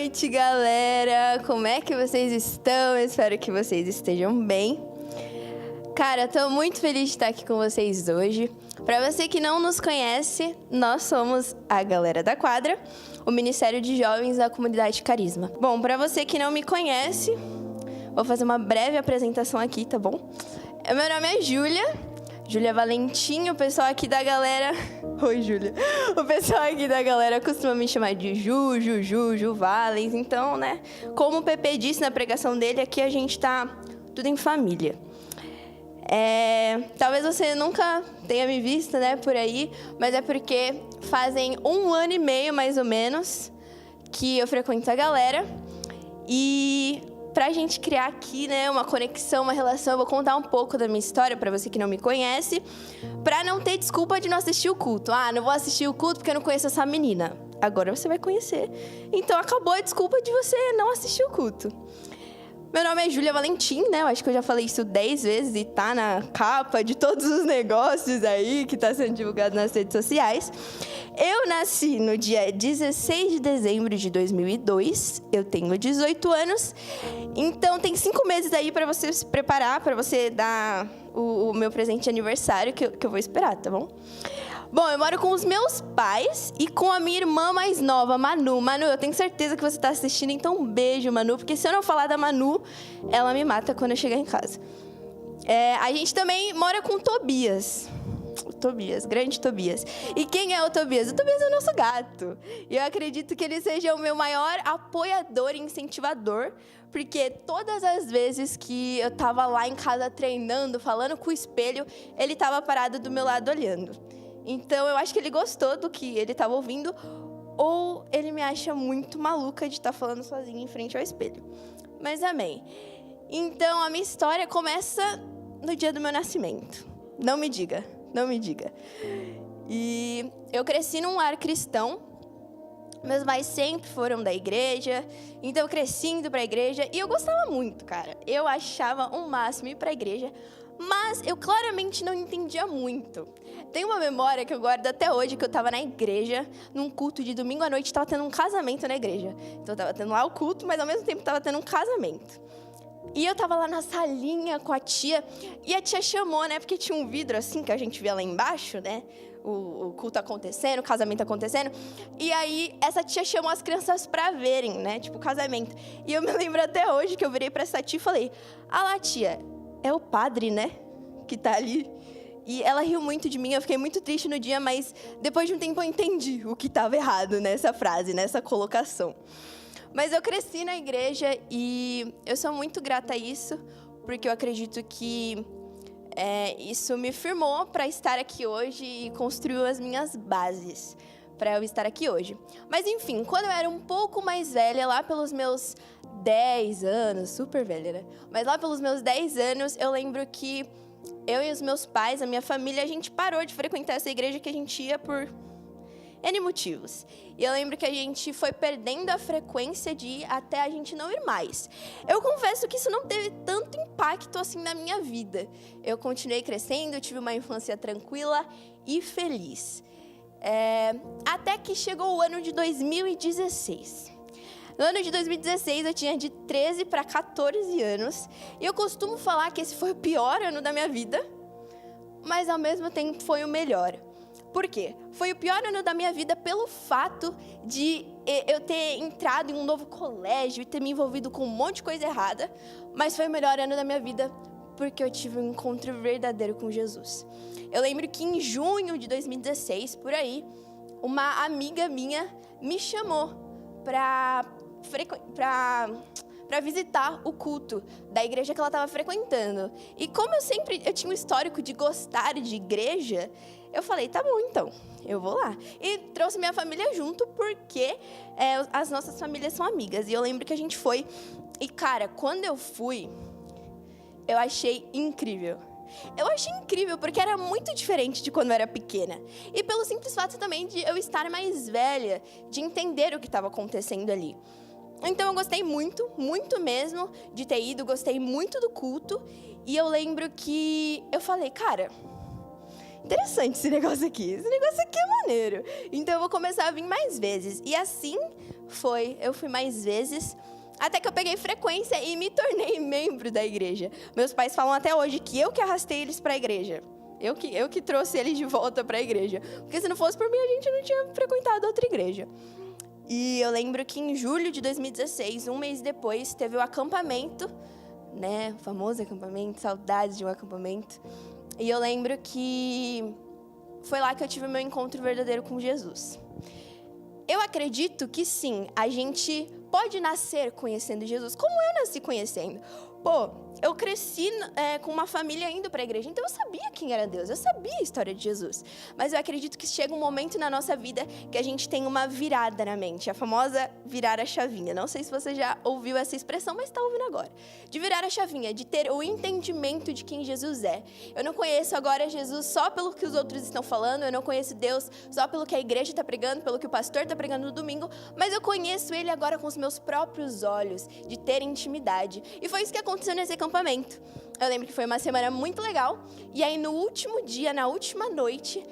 noite, galera! Como é que vocês estão? Eu espero que vocês estejam bem. Cara, tô muito feliz de estar aqui com vocês hoje. Para você que não nos conhece, nós somos a Galera da Quadra, o Ministério de Jovens da Comunidade Carisma. Bom, para você que não me conhece, vou fazer uma breve apresentação aqui, tá bom? Meu nome é Júlia Valentim, o pessoal aqui da galera... Oi, Júlia. O pessoal aqui da galera costuma me chamar de Ju Valens. Então, né, como o Pepe disse na pregação dele, aqui a gente tá tudo em família. Talvez você nunca tenha me visto, né, por aí, mas é porque fazem 1 ano e meio, mais ou menos, que eu frequento a galera. E pra gente criar aqui, né, uma conexão, uma relação, eu vou contar um pouco da minha história pra você que não me conhece, pra não ter desculpa de não assistir o culto. Ah, não vou assistir o culto porque eu não conheço essa menina. Agora você vai conhecer. Então acabou a desculpa de você não assistir o culto. Meu nome é Júlia Valentim, né? Eu acho que eu já falei isso 10 vezes e tá na capa de todos os negócios aí que tá sendo divulgado nas redes sociais. Eu nasci no dia 16 de dezembro de 2002. Eu tenho 18 anos. Então tem 5 meses aí para você se preparar, para você dar o meu presente de aniversário que eu vou esperar, tá bom? Bom, eu moro com os meus pais e com a minha irmã mais nova, Manu. Manu, eu tenho certeza que você está assistindo, então um beijo, Manu. Porque se eu não falar da Manu, ela me mata quando eu chegar em casa. A gente também mora com o Tobias. O Tobias, grande Tobias. E quem é o Tobias? O Tobias é o nosso gato. E eu acredito que ele seja o meu maior apoiador e incentivador. Porque todas as vezes que eu estava lá em casa treinando, falando com o espelho, ele estava parado do meu lado olhando. Então, eu acho que ele gostou do que ele estava ouvindo, ou ele me acha muito maluca de estar falando sozinha em frente ao espelho. Mas amém. Então, a minha história começa no dia do meu nascimento. Não me diga. E eu cresci num lar cristão. Meus pais sempre foram da igreja, então eu cresci indo para a igreja e eu gostava muito, cara. Eu achava o máximo ir para a igreja, mas eu claramente não entendia muito. Tem uma memória que eu guardo até hoje, que eu estava na igreja, num culto de domingo à noite, estava tendo um casamento na igreja. Então eu estava tendo lá o culto, mas ao mesmo tempo estava tendo um casamento. E eu estava lá na salinha com a tia, e a tia chamou, né, porque tinha um vidro assim que a gente via lá embaixo, né, o culto acontecendo, o casamento acontecendo. E aí essa tia chamou as crianças para verem, né, tipo o casamento. E eu me lembro até hoje que eu virei para essa tia e falei: "Ah lá, tia, é o padre, né, que tá ali." E ela riu muito de mim, eu fiquei muito triste no dia, mas depois de um tempo eu entendi o que estava errado nessa frase, nessa colocação. Mas eu cresci na igreja e eu sou muito grata a isso, porque eu acredito que isso me firmou para estar aqui hoje e construiu as minhas bases para eu estar aqui hoje. Mas enfim, quando eu era um pouco mais velha, lá pelos meus 10 anos, super velha, né? Mas lá pelos meus 10 anos, eu lembro que eu e os meus pais, a minha família, a gente parou de frequentar essa igreja que a gente ia por N motivos. E eu lembro que a gente foi perdendo a frequência de ir até a gente não ir mais. Eu confesso que isso não teve tanto impacto assim na minha vida. Eu continuei crescendo, tive uma infância tranquila e feliz. Até que chegou o ano de 2016. No ano de 2016, eu tinha de 13 para 14 anos. E eu costumo falar que esse foi o pior ano da minha vida, mas ao mesmo tempo foi o melhor. Por quê? Foi o pior ano da minha vida pelo fato de eu ter entrado em um novo colégio e ter me envolvido com um monte de coisa errada, mas foi o melhor ano da minha vida porque eu tive um encontro verdadeiro com Jesus. Eu lembro que em junho de 2016, por aí, uma amiga minha me chamou para visitar o culto da igreja que ela estava frequentando. E como eu tinha um histórico de gostar de igreja, eu falei, tá bom, então, eu vou lá. E trouxe minha família junto, porque as nossas famílias são amigas. E eu lembro que a gente foi. E, cara, quando eu fui, eu achei incrível. Eu achei incrível, porque era muito diferente de quando eu era pequena. E pelo simples fato também de eu estar mais velha, de entender o que estava acontecendo ali. Então eu gostei muito, muito mesmo de ter ido, gostei muito do culto. E eu lembro que eu falei, cara, interessante esse negócio aqui é maneiro. Então eu vou começar a vir mais vezes. E assim eu fui mais vezes, até que eu peguei frequência e me tornei membro da igreja. Meus pais falam até hoje que eu que arrastei eles para a igreja. Eu que trouxe eles de volta para a igreja. Porque se não fosse por mim, a gente não tinha frequentado outra igreja. E eu lembro que em julho de 2016, um mês depois, teve o acampamento, né? O famoso acampamento, saudades de um acampamento. E eu lembro que foi lá que eu tive o meu encontro verdadeiro com Jesus. Eu acredito que sim, a gente pode nascer conhecendo Jesus, como eu nasci conhecendo. Pô, eu cresci com uma família indo para a igreja, então eu sabia quem era Deus, eu sabia a história de Jesus. Mas eu acredito que chega um momento na nossa vida que a gente tem uma virada na mente, a famosa virar a chavinha. Não sei se você já ouviu essa expressão, mas está ouvindo agora. De virar a chavinha, de ter o entendimento de quem Jesus é. Eu não conheço agora Jesus só pelo que os outros estão falando, eu não conheço Deus só pelo que a igreja está pregando, pelo que o pastor está pregando no domingo, mas eu conheço Ele agora com os meus próprios olhos, de ter intimidade. E foi isso que aconteceu nesse acampamento. Eu lembro que foi uma semana muito legal. E aí no último dia, na última noite,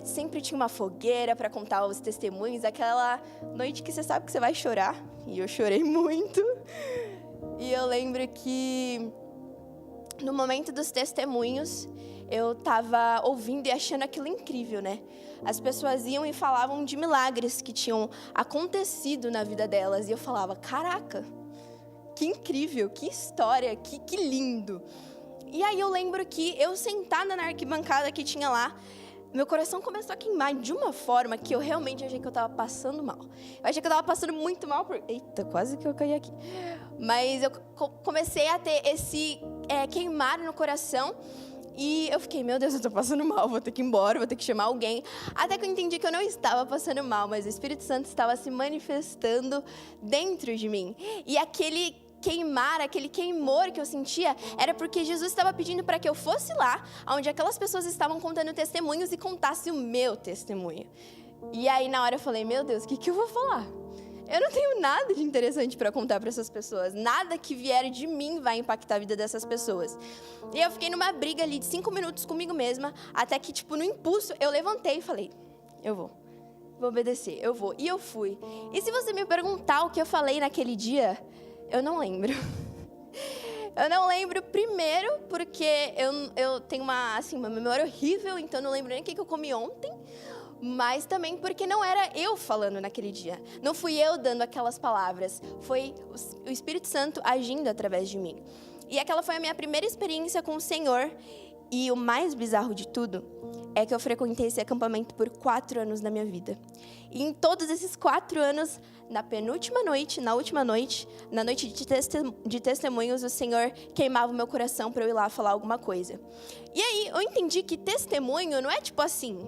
sempre tinha uma fogueira para contar os testemunhos. Aquela noite que você sabe que você vai chorar. E eu chorei muito. E eu lembro que no momento dos testemunhos, eu estava ouvindo e achando aquilo incrível, né? As pessoas iam e falavam de milagres que tinham acontecido na vida delas. E eu falava, caraca, que incrível, que história, que lindo. E aí eu lembro que eu sentada na arquibancada que tinha lá, meu coração começou a queimar de uma forma que eu realmente achei que eu estava passando mal. Eu achei que eu estava passando muito mal. Eita, quase que eu caí aqui. Mas eu comecei a ter esse queimar no coração. E eu fiquei, meu Deus, eu tô passando mal, vou ter que ir embora, vou ter que chamar alguém. Até que eu entendi que eu não estava passando mal, mas o Espírito Santo estava se manifestando dentro de mim. E aquele queimar, aquele queimor que eu sentia, era porque Jesus estava pedindo para que eu fosse lá, onde aquelas pessoas estavam contando testemunhos e contasse o meu testemunho. E aí na hora eu falei, meu Deus, o que eu vou falar? Eu não tenho nada de interessante para contar para essas pessoas. Nada que vier de mim vai impactar a vida dessas pessoas. E eu fiquei numa briga ali de 5 minutos comigo mesma, até que, no impulso, eu levantei e falei, eu vou obedecer, eu vou. E eu fui. E se você me perguntar o que eu falei naquele dia, eu não lembro. Eu não lembro, primeiro, porque eu tenho uma memória horrível, então eu não lembro nem o que eu comi ontem. Mas também porque não era eu falando naquele dia. Não fui eu dando aquelas palavras. Foi o Espírito Santo agindo através de mim. E aquela foi a minha primeira experiência com o Senhor. E o mais bizarro de tudo é que eu frequentei esse acampamento por 4 anos na minha vida. E em todos esses 4 anos, na última noite, na noite de testemunhos, o Senhor queimava o meu coração para eu ir lá falar alguma coisa. E aí eu entendi que testemunho não é tipo assim...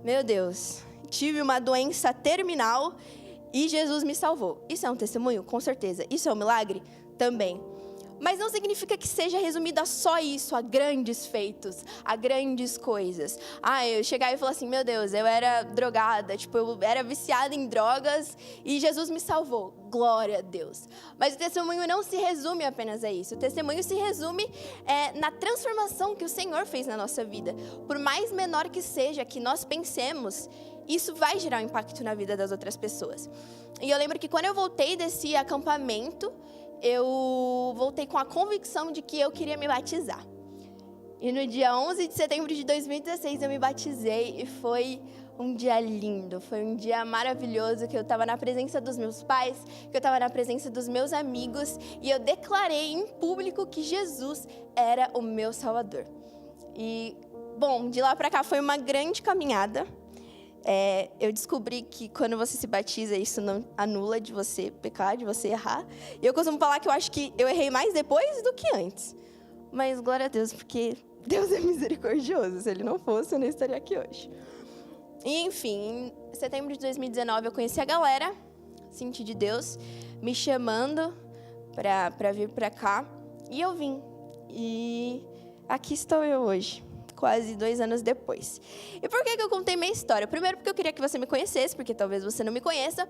Meu Deus, tive uma doença terminal e Jesus me salvou. Isso é um testemunho? Com certeza. Isso é um milagre? Também. Mas não significa que seja resumido a só isso, a grandes feitos, a grandes coisas. Eu chegar e falar assim, meu Deus, eu era drogada, eu era viciada em drogas e Jesus me salvou. Glória a Deus. Mas o testemunho não se resume apenas a isso. O testemunho se resume na transformação que o Senhor fez na nossa vida. Por mais menor que seja, que nós pensemos, isso vai gerar um impacto na vida das outras pessoas. E eu lembro que quando eu voltei desse acampamento, eu voltei com a convicção de que eu queria me batizar. E no dia 11 de setembro de 2016 eu me batizei e foi um dia lindo, foi um dia maravilhoso, que eu estava na presença dos meus pais, que eu estava na presença dos meus amigos e eu declarei em público que Jesus era o meu Salvador. E, bom, de lá para cá foi uma grande caminhada. Eu descobri que quando você se batiza, isso não anula de você pecar, de você errar. E eu costumo falar que eu acho que eu errei mais depois do que antes. Mas glória a Deus, porque Deus é misericordioso. Se Ele não fosse, eu não estaria aqui hoje. E enfim, em setembro de 2019 eu conheci a galera, senti de Deus me chamando para vir para cá. E eu vim. E aqui estou eu hoje. Quase 2 anos depois. E por que eu contei minha história? Primeiro, porque eu queria que você me conhecesse, porque talvez você não me conheça.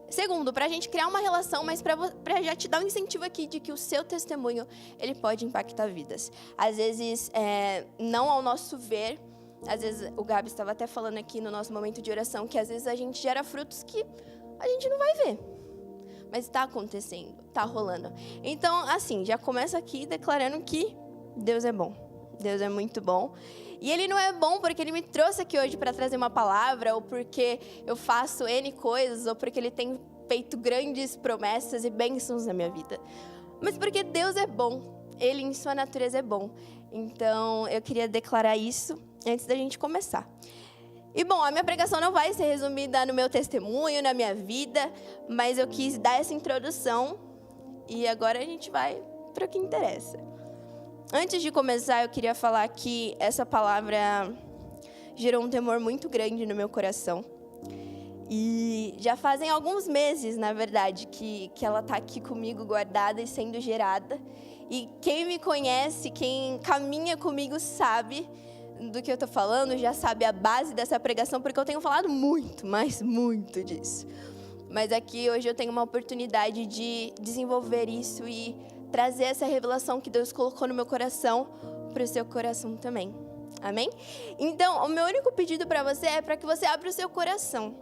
Segundo, para a gente criar uma relação, mas para já te dar um incentivo aqui de que o seu testemunho, ele pode impactar vidas. Às vezes, não ao nosso ver, às vezes, o Gabi estava até falando aqui no nosso momento de oração, que às vezes a gente gera frutos que a gente não vai ver. Mas está acontecendo, está rolando. Então, assim, já começa aqui declarando que Deus é bom. Deus é muito bom. E Ele não é bom porque Ele me trouxe aqui hoje para trazer uma palavra, ou porque eu faço N coisas, ou porque Ele tem feito grandes promessas e bênçãos na minha vida. Mas porque Deus é bom. Ele, em sua natureza, é bom. Então, eu queria declarar isso antes da gente começar. E, bom, a minha pregação não vai ser resumida no meu testemunho, na minha vida, mas eu quis dar essa introdução e agora a gente vai para o que interessa. Antes de começar, eu queria falar que essa palavra gerou um temor muito grande no meu coração. E já fazem alguns meses, na verdade, que ela está aqui comigo guardada e sendo gerada. E quem me conhece, quem caminha comigo sabe do que eu estou falando, já sabe a base dessa pregação, porque eu tenho falado muito, mas muito disso. Mas aqui hoje eu tenho uma oportunidade de desenvolver isso e trazer essa revelação que Deus colocou no meu coração para o seu coração também. Amém? Então, o meu único pedido para você é para que você abra o seu coração,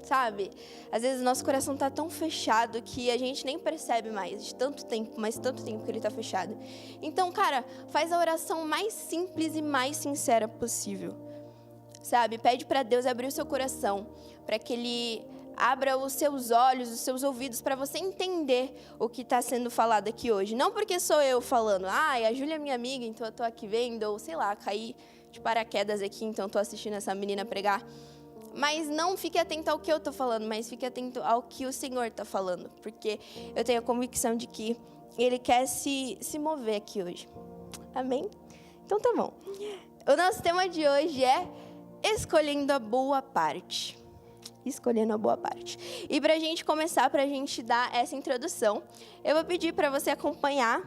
sabe? Às vezes o nosso coração está tão fechado que a gente nem percebe mais, de tanto tempo, mas tanto tempo que ele está fechado. Então, cara, faz a oração mais simples e mais sincera possível, sabe? Pede para Deus abrir o seu coração, para que Ele abra os seus olhos, os seus ouvidos, para você entender o que está sendo falado aqui hoje. Não porque sou eu falando, a Júlia é minha amiga, então eu estou aqui vendo, ou sei lá, caí de paraquedas aqui, então estou assistindo essa menina pregar. Mas não fique atento ao que eu estou falando, mas fique atento ao que o Senhor está falando. Porque eu tenho a convicção de que Ele quer se mover aqui hoje. Amém? Então tá bom. O nosso tema de hoje é escolhendo a boa parte. Escolhendo a boa parte. E para a gente começar, para a gente dar essa introdução, eu vou pedir para você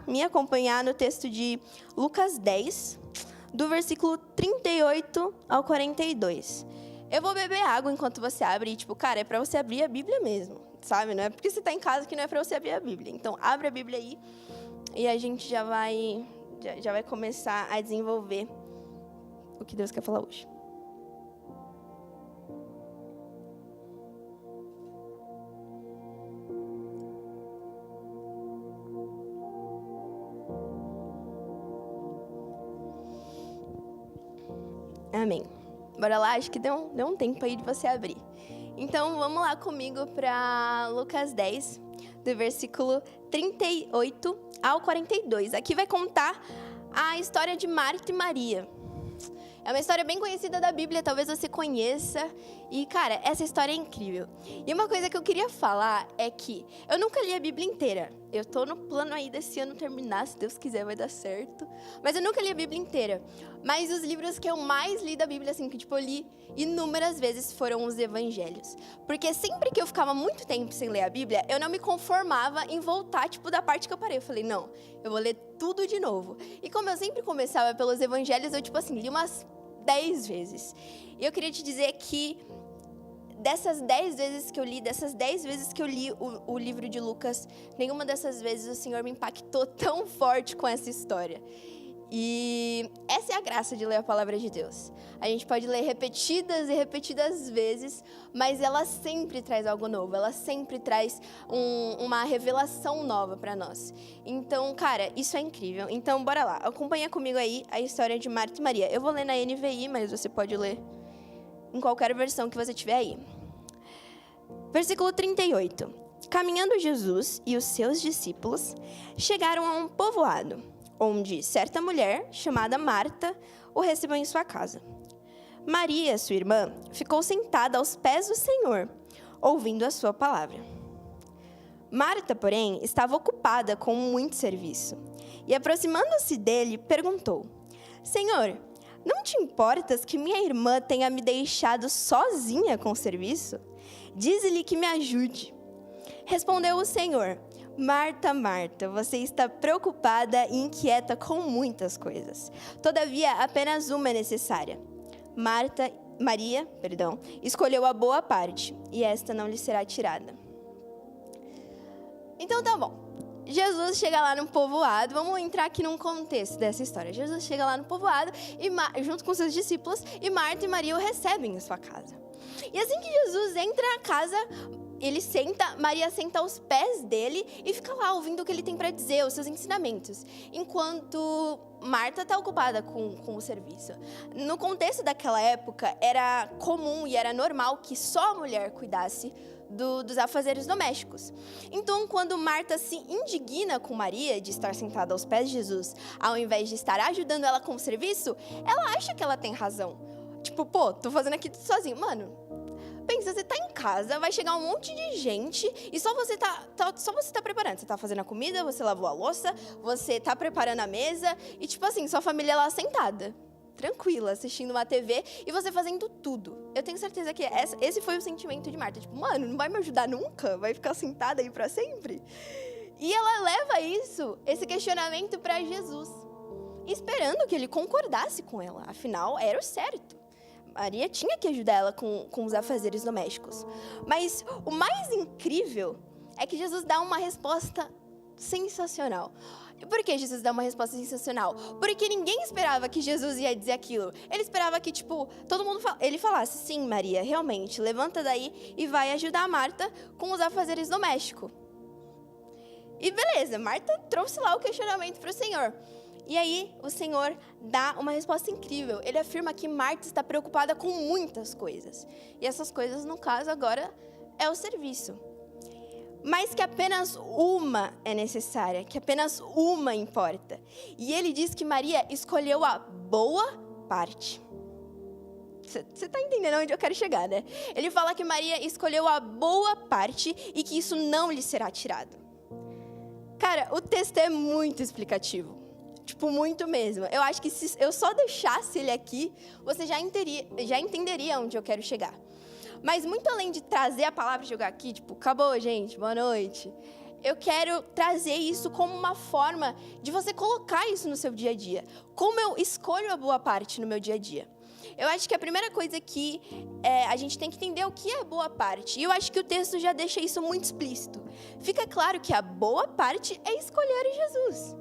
me acompanhar no texto de Lucas 10, do versículo 38 ao 42. Eu vou beber água enquanto você abre. E, cara, é para você abrir a Bíblia mesmo, sabe? Não é porque você está em casa que não é para você abrir a Bíblia. Então, abre a Bíblia aí e a gente já vai começar a desenvolver o que Deus quer falar hoje. Amém. Bora lá, acho que deu um tempo aí de você abrir. Então, vamos lá comigo para Lucas 10, do versículo 38 ao 42. Aqui vai contar a história de Marta e Maria. É uma história bem conhecida da Bíblia, talvez você conheça. E, cara, essa história é incrível. E uma coisa que eu queria falar é que eu nunca li a Bíblia inteira. Eu tô no plano aí desse ano terminar, se Deus quiser vai dar certo. Mas eu nunca li a Bíblia inteira. Mas os livros que eu mais li da Bíblia, assim, que eu li inúmeras vezes, foram os evangelhos. Porque sempre que eu ficava muito tempo sem ler a Bíblia, eu não me conformava em voltar, da parte que eu parei. Eu falei, não, eu vou ler tudo de novo. E como eu sempre começava pelos evangelhos, eu, li umas 10 vezes. E eu queria te dizer que dessas 10 vezes que eu li o livro de Lucas, nenhuma dessas vezes o Senhor me impactou tão forte com essa história. E essa é a graça de ler a palavra de Deus. A gente pode ler repetidas e repetidas vezes, mas ela sempre traz algo novo, ela sempre traz uma revelação nova para nós. Então, cara, isso é incrível. Então, bora lá, acompanha comigo aí a história de Marta e Maria. Eu vou ler na NVI, mas você pode ler em qualquer versão que você tiver aí. Versículo 38. Caminhando Jesus e os seus discípulos chegaram a um povoado, onde certa mulher, chamada Marta, o recebeu em sua casa. Maria, sua irmã, ficou sentada aos pés do Senhor, ouvindo a sua palavra. Marta, porém, estava ocupada com muito serviço, e aproximando-se dele, perguntou: Senhor, não te importas que minha irmã tenha me deixado sozinha com o serviço? Dize-lhe que me ajude. Respondeu o Senhor: Marta, Marta, você está preocupada e inquieta com muitas coisas. Todavia, apenas uma é necessária. Maria, escolheu a boa parte, e esta não lhe será tirada. Então tá bom. Jesus chega lá no povoado, vamos entrar aqui num contexto dessa história. Jesus chega lá no povoado, junto com seus discípulos, e Marta e Maria o recebem em sua casa. E assim que Jesus entra na casa, Maria senta aos pés dele e fica lá ouvindo o que ele tem para dizer, os seus ensinamentos, enquanto Marta está ocupada com o serviço. No contexto daquela época, era comum e era normal que só a mulher cuidasse dos afazeres domésticos. Então, quando Marta se indigna com Maria de estar sentada aos pés de Jesus, ao invés de estar ajudando ela com o serviço, ela acha que ela tem razão. Tipo, pô, tô fazendo aqui tudo sozinho. Mano, pensa, você tá em casa, vai chegar um monte de gente e só você tá preparando. Você tá fazendo a comida, você lavou a louça, você tá preparando a mesa e, tipo assim, sua família lá sentada, tranquila, assistindo uma TV e você fazendo tudo. Eu tenho certeza que esse foi o sentimento de Marta. Tipo, mano, não vai me ajudar nunca? Vai ficar sentada aí pra sempre? E ela leva esse questionamento pra Jesus, esperando que ele concordasse com ela. Afinal, era o certo. Maria tinha que ajudar ela com os afazeres domésticos. Mas o mais incrível é que Jesus dá uma resposta sensacional. E por que Jesus dá uma resposta sensacional? Porque ninguém esperava que Jesus ia dizer aquilo. Ele esperava que, tipo, ele falasse, sim, Maria, realmente, levanta daí e vai ajudar a Marta com os afazeres domésticos. E beleza, Marta trouxe lá o questionamento para o Senhor. E aí, o Senhor dá uma resposta incrível. Ele afirma que Marta está preocupada com muitas coisas. E essas coisas, no caso, agora, é o serviço. Mas que apenas uma é necessária, que apenas uma importa. E ele diz que Maria escolheu a boa parte. Você está entendendo onde eu quero chegar, né? Ele fala que Maria escolheu a boa parte e que isso não lhe será tirado. Cara, o texto é muito explicativo. Tipo, muito mesmo. Eu acho que se eu só deixasse ele aqui, você já entenderia onde eu quero chegar. Mas muito além de trazer a palavra e jogar aqui, tipo, acabou, gente, boa noite. Eu quero trazer isso como uma forma de você colocar isso no seu dia a dia. Como eu escolho a boa parte no meu dia a dia. Eu acho que a primeira coisa aqui a gente tem que entender o que é boa parte. E eu acho que o texto já deixa isso muito explícito. Fica claro que a boa parte é escolher Jesus.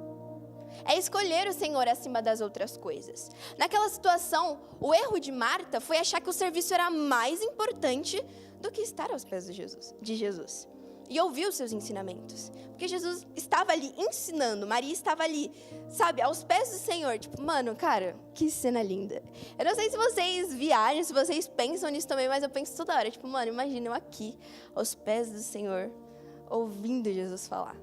É escolher o Senhor acima das outras coisas. Naquela situação, o erro de Marta foi achar que o serviço era mais importante do que estar aos pés de Jesus. E ouvir os seus ensinamentos. Porque Jesus estava ali ensinando, Maria estava ali, sabe, aos pés do Senhor. Tipo, mano, cara, que cena linda. Eu não sei se vocês viajam, se vocês pensam nisso também, mas eu penso toda hora. Tipo, mano, imagina eu aqui, aos pés do Senhor, ouvindo Jesus falar.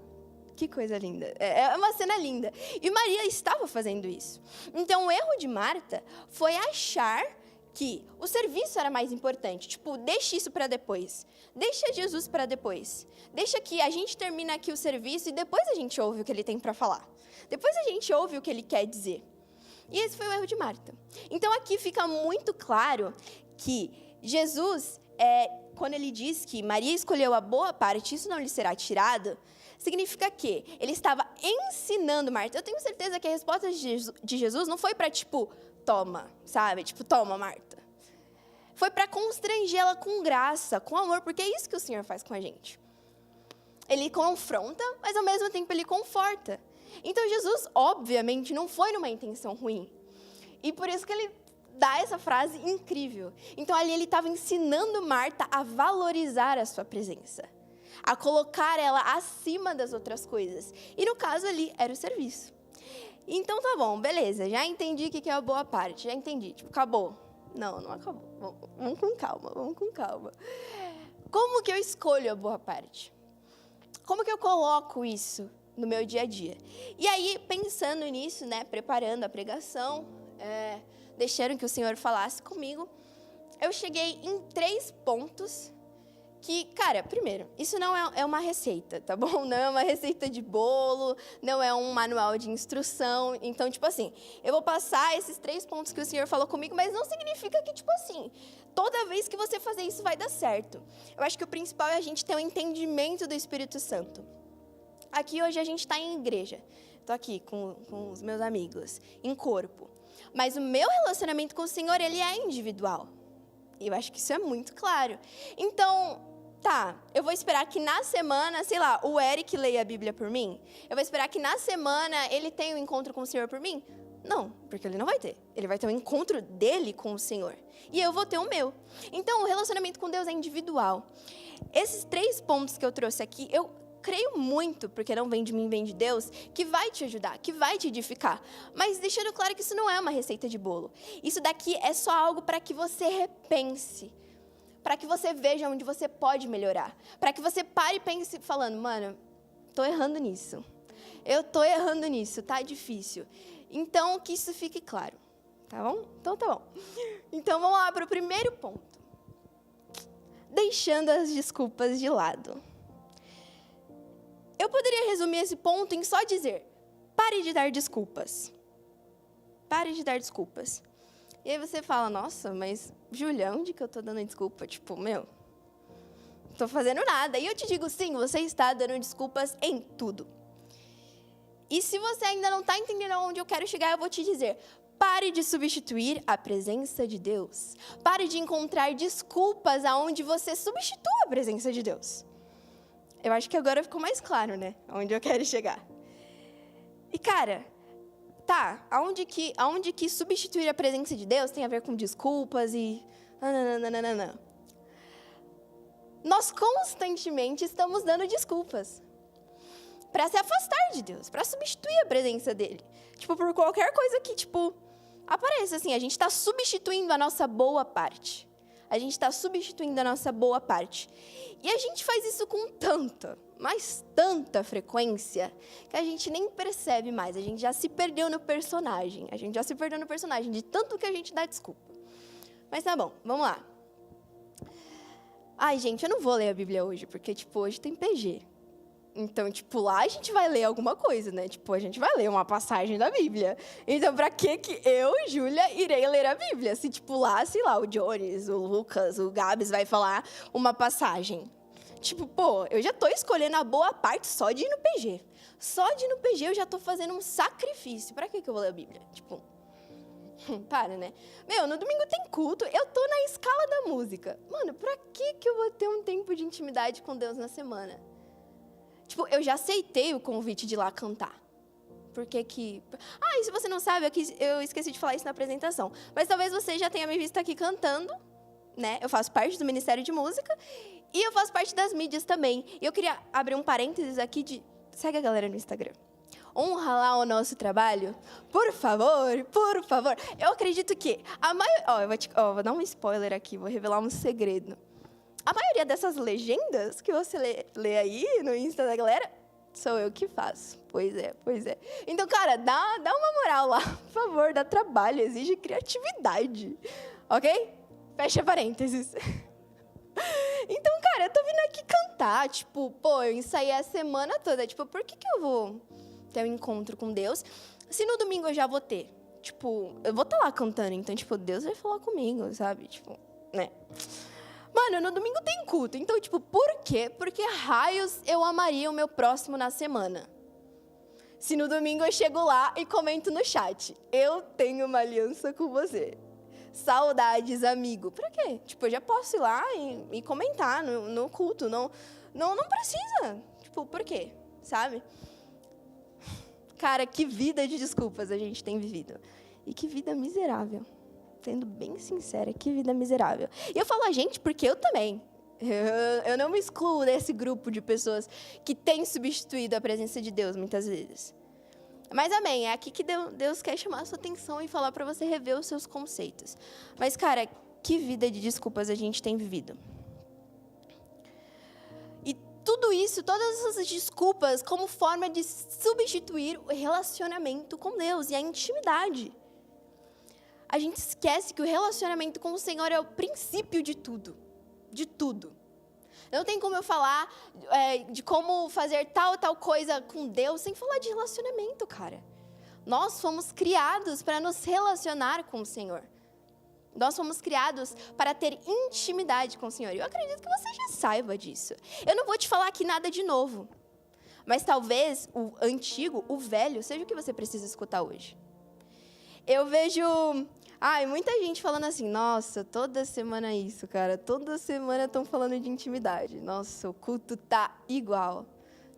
Que coisa linda. É uma cena linda. E Maria estava fazendo isso. Então, o erro de Marta foi achar que o serviço era mais importante. Tipo, deixa isso para depois. Deixa Jesus para depois. Deixa que a gente termine aqui o serviço e depois a gente ouve o que ele tem para falar. Depois a gente ouve o que ele quer dizer. E esse foi o erro de Marta. Então, aqui fica muito claro que Jesus, quando ele diz que Maria escolheu a boa parte, isso não lhe será tirado, significa que ele estava ensinando Marta. Eu tenho certeza que a resposta de Jesus não foi para, tipo, toma, sabe? Tipo, toma, Marta. Foi para constrangê-la com graça, com amor, porque é isso que o Senhor faz com a gente. Ele confronta, mas ao mesmo tempo ele conforta. Então, Jesus, obviamente, não foi numa intenção ruim. E por isso que ele dá essa frase incrível. Então, ali ele estava ensinando Marta a valorizar a sua presença. A colocar ela acima das outras coisas. E no caso ali, era o serviço. Então tá bom, beleza, já entendi o que é a boa parte, já entendi, tipo, acabou. Não acabou, vamos com calma. Como que eu escolho a boa parte? Como que eu coloco isso no meu dia a dia? E aí, pensando nisso, né, preparando a pregação, deixando que o Senhor falasse comigo, eu cheguei em 3 pontos que, cara, primeiro, isso não é uma receita, tá bom? Não é uma receita de bolo, não é um manual de instrução. Então, tipo assim, eu vou passar esses 3 pontos que o Senhor falou comigo, mas não significa que, tipo assim, toda vez que você fazer isso vai dar certo. Eu acho que o principal é a gente ter um entendimento do Espírito Santo. Aqui hoje a gente está em igreja. Estou aqui com os meus amigos, em corpo. Mas o meu relacionamento com o Senhor, ele é individual. E eu acho que isso é muito claro. Então, tá, eu vou esperar que na semana, sei lá, o Eric leia a Bíblia por mim? Eu vou esperar que na semana ele tenha um encontro com o Senhor por mim? Não, porque ele não vai ter. Ele vai ter um encontro dele com o Senhor. E eu vou ter o meu. Então, o relacionamento com Deus é individual. esses 3 pontos que eu trouxe aqui, eu creio muito, porque não vem de mim, vem de Deus, que vai te ajudar, que vai te edificar. Mas deixando claro que isso não é uma receita de bolo. Isso daqui é só algo para que você repense, para que você veja onde você pode melhorar, para que você pare e pense falando, mano, tô errando nisso. Eu tô errando nisso, tá difícil. Então, que isso fique claro, tá bom? Então, tá bom. Então, vamos lá para o primeiro ponto. Deixando as desculpas de lado. Eu poderia resumir esse ponto em só dizer, pare de dar desculpas. Pare de dar desculpas. E aí você fala, nossa, mas Júlia, onde que eu tô dando desculpa? Tipo, não tô fazendo nada. E eu te digo, sim, você está dando desculpas em tudo. E se você ainda não está entendendo aonde eu quero chegar, eu vou te dizer, pare de substituir a presença de Deus. Pare de encontrar desculpas aonde você substitua a presença de Deus. Eu acho que agora ficou mais claro, né? Aonde eu quero chegar. E, cara, tá, aonde que substituir a presença de Deus tem a ver com desculpas e... Não. Nós constantemente estamos dando desculpas para se afastar de Deus, para substituir a presença dele. Tipo, por qualquer coisa que, tipo, apareça assim, a gente está substituindo a nossa boa parte. A gente está substituindo a nossa boa parte. E a gente faz isso com tanta, mas tanta frequência, que a gente nem percebe mais. A gente já se perdeu no personagem. De tanto que a gente dá desculpa. Mas tá bom, vamos lá. Ai, gente, eu não vou ler a Bíblia hoje, porque, tipo, hoje tem PG. Então, tipo, lá a gente vai ler alguma coisa, né? Tipo, a gente vai ler uma passagem da Bíblia. Então, pra que eu, Júlia, irei ler a Bíblia? Se, tipo, lá, sei lá, o Jones, o Lucas, o Gabs vai falar uma passagem. Tipo, pô, eu já tô escolhendo a boa parte só de ir no PG. Só de ir no PG eu já tô fazendo um sacrifício. Pra que eu vou ler a Bíblia? Tipo, para, né? Meu, no domingo tem culto, eu tô na escala da música. Mano, pra que eu vou ter um tempo de intimidade com Deus na semana? Tipo, eu já aceitei o convite de ir lá cantar. Porque que... Ah, e se você não sabe, eu esqueci de falar isso na apresentação. Mas talvez você já tenha me visto aqui cantando, né? Eu faço parte do Ministério de Música e eu faço parte das mídias também. E eu queria abrir um parênteses aqui de... Segue a galera no Instagram. Honra lá o nosso trabalho. Por favor, por favor. Eu acredito que a maioria... vou dar um spoiler aqui, vou revelar um segredo. A maioria dessas legendas que você lê aí no Insta da galera, sou eu que faço. Pois é. Então, cara, dá uma moral lá, por favor, dá trabalho, exige criatividade, ok? Fecha parênteses. Então, cara, eu tô vindo aqui cantar, tipo, pô, eu ensaiei a semana toda, tipo, por que eu vou ter um encontro com Deus se no domingo eu já vou ter? Tipo, eu vou estar lá cantando, então, tipo, Deus vai falar comigo, sabe? Tipo, né? Mano, no domingo tem culto. Então, tipo, por quê? Porque raios eu amaria o meu próximo na semana. Se no domingo eu chego lá e comento no chat, eu tenho uma aliança com você. Saudades, amigo. Pra quê? Tipo, eu já posso ir lá e comentar no culto. Não precisa. Tipo, por quê? Sabe? Cara, que vida de desculpas a gente tem vivido. E que vida miserável. Sendo bem sincera, que vida miserável. E eu falo a gente porque eu também. Eu não me excluo desse grupo de pessoas que tem substituído a presença de Deus muitas vezes. Mas amém, é aqui que Deus quer chamar a sua atenção e falar para você rever os seus conceitos. Mas, cara, que vida de desculpas a gente tem vivido. E tudo isso, todas essas desculpas, como forma de substituir o relacionamento com Deus e a intimidade. A gente esquece que o relacionamento com o Senhor é o princípio de tudo. De tudo. Não tem como eu falar de como fazer tal coisa com Deus sem falar de relacionamento, cara. Nós fomos criados para nos relacionar com o Senhor. Nós fomos criados para ter intimidade com o Senhor. Eu acredito que você já saiba disso. Eu não vou te falar aqui nada de novo. Mas talvez o antigo, o velho, seja o que você precisa escutar hoje. Eu vejo... muita gente falando assim, nossa, toda semana é isso, cara. Toda semana estão falando de intimidade. Nossa, o culto tá igual.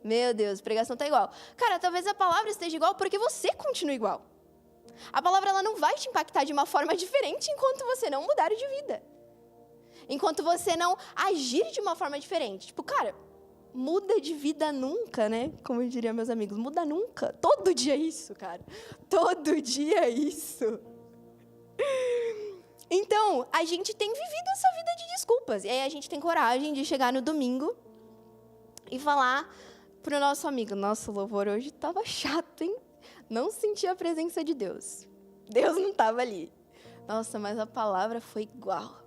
Meu Deus, a pregação tá igual. Cara, talvez a palavra esteja igual porque você continua igual. A palavra ela não vai te impactar de uma forma diferente enquanto você não mudar de vida. enquanto você não agir de uma forma diferente. Tipo, cara, muda de vida nunca, né? Como eu diria meus amigos, muda nunca. Todo dia é isso, cara. Todo dia é isso. Então, a gente tem vivido essa vida de desculpas. E aí a gente tem coragem de chegar no domingo e falar pro nosso amigo, nossa, o louvor hoje estava chato, hein? Não senti a presença de Deus. Deus não estava ali. Nossa, mas a palavra foi igual.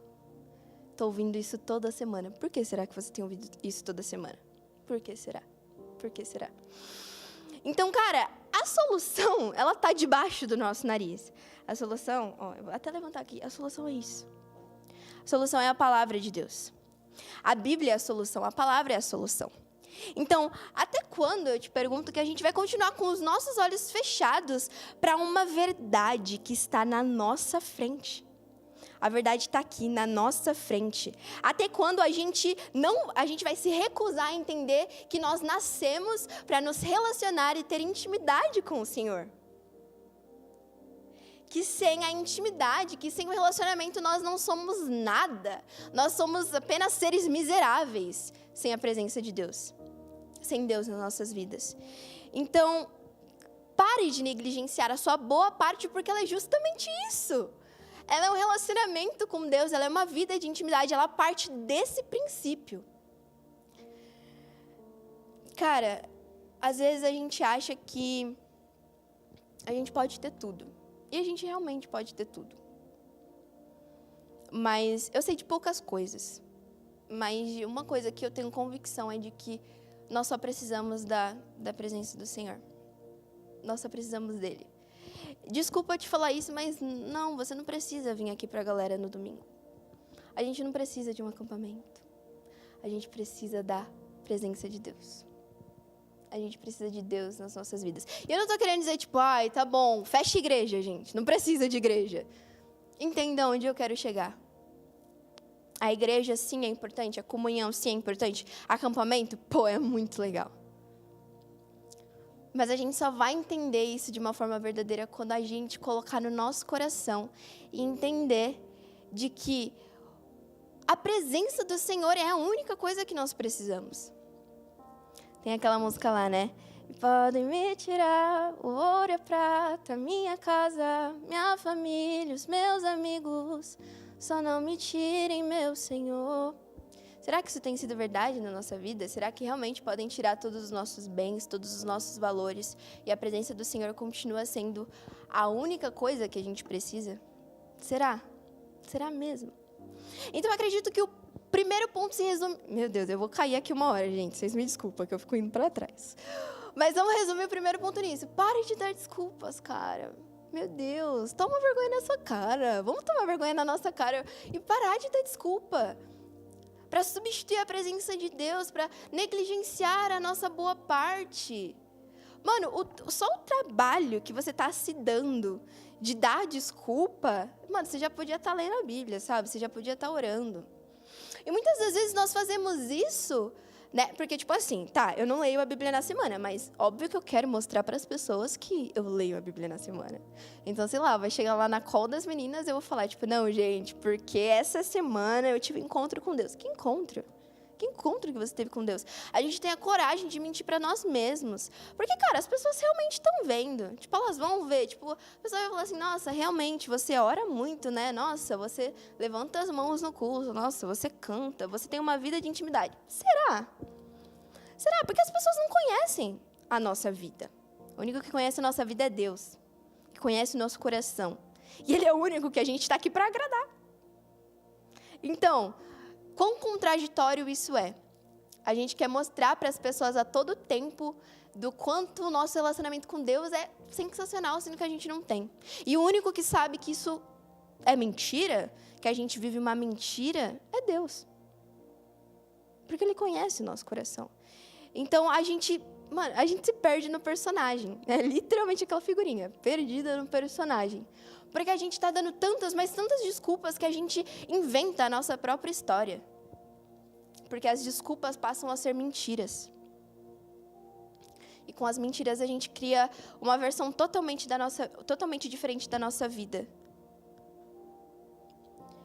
Estou ouvindo isso toda semana. Por que será que você tem ouvido isso toda semana? Por que será? Por que será? Então, cara, a solução, ela tá debaixo do nosso nariz. A solução, ó, eu vou até levantar aqui, a solução é isso. A solução é a palavra de Deus. A Bíblia é a solução, a palavra é a solução. Então, até quando, eu te pergunto, que a gente vai continuar com os nossos olhos fechados para uma verdade que está na nossa frente? A verdade está aqui na nossa frente. Até quando a gente vai se recusar a entender que nós nascemos para nos relacionar e ter intimidade com o Senhor? Que sem a intimidade, que sem o relacionamento nós não somos nada. Nós somos apenas seres miseráveis sem a presença de Deus. Sem Deus nas nossas vidas. Então, pare de negligenciar a sua boa parte, porque ela é justamente isso. Ela é um relacionamento com Deus, ela é uma vida de intimidade, ela parte desse princípio. Cara, às vezes a gente acha que a gente pode ter tudo. E a gente realmente pode ter tudo. Mas eu sei de poucas coisas. Mas uma coisa que eu tenho convicção é de que nós só precisamos da presença do Senhor. Nós só precisamos dele. Desculpa te falar isso, mas não, você não precisa vir aqui para a galera no domingo. A gente não precisa de um acampamento. A gente precisa da presença de Deus. A gente precisa de Deus nas nossas vidas. E eu não estou querendo dizer, tipo, ai, tá bom, fecha igreja, gente. Não precisa de igreja. Entenda onde eu quero chegar. A igreja, sim, é importante. A comunhão, sim, é importante. Acampamento, pô, é muito legal. Mas a gente só vai entender isso de uma forma verdadeira quando a gente colocar no nosso coração e entender de que a presença do Senhor é a única coisa que nós precisamos. Tem aquela música lá, né? Podem me tirar o ouro e a prata, minha casa, minha família, os meus amigos, só não me tirem, meu Senhor. Será que isso tem sido verdade na nossa vida? Será que realmente podem tirar todos os nossos bens, todos os nossos valores e a presença do Senhor continua sendo a única coisa que a gente precisa? Será? Será mesmo? Então, eu acredito que o primeiro ponto se resume... Meu Deus, eu vou cair aqui uma hora, gente. Vocês me desculpem que eu fico indo para trás. Mas vamos resumir o primeiro ponto nisso. Pare de dar desculpas, cara. Meu Deus, toma vergonha na sua cara. Vamos tomar vergonha na nossa cara e parar de dar desculpa. Para substituir a presença de Deus, para negligenciar a nossa boa parte. Mano, só o trabalho que você está se dando de dar desculpa, mano, você já podia estar lendo a Bíblia, sabe? Você já podia estar orando. E muitas das vezes nós fazemos isso, né? Porque, tipo assim, tá, eu não leio a Bíblia na semana, mas óbvio que eu quero mostrar para as pessoas que eu leio a Bíblia na semana. Então, sei lá, vai chegar lá na call das meninas, eu vou falar, tipo, não, gente, porque essa semana eu tive encontro com Deus. Que encontro? Que encontro que você teve com Deus? A gente tem a coragem de mentir para nós mesmos. Porque, cara, as pessoas realmente estão vendo. Tipo, elas vão ver. Tipo, a pessoa vai falar assim, nossa, realmente, você ora muito, né? Nossa, você levanta as mãos no culto. Nossa, você canta. Você tem uma vida de intimidade. Será? Será? Porque as pessoas não conhecem a nossa vida. O único que conhece a nossa vida é Deus. Que conhece o nosso coração. E Ele é o único que a gente está aqui para agradar. Então... quão contraditório isso é? A gente quer mostrar para as pessoas a todo tempo do quanto o nosso relacionamento com Deus é sensacional, sendo que a gente não tem. E o único que sabe que isso é mentira, que a gente vive uma mentira, é Deus. Porque Ele conhece o nosso coração. Então, a gente se perde no personagem. É literalmente aquela figurinha, perdida no personagem. Porque a gente está dando tantas, mas tantas desculpas que a gente inventa a nossa própria história. Porque as desculpas passam a ser mentiras. E com as mentiras a gente cria uma versão totalmente diferente da nossa vida.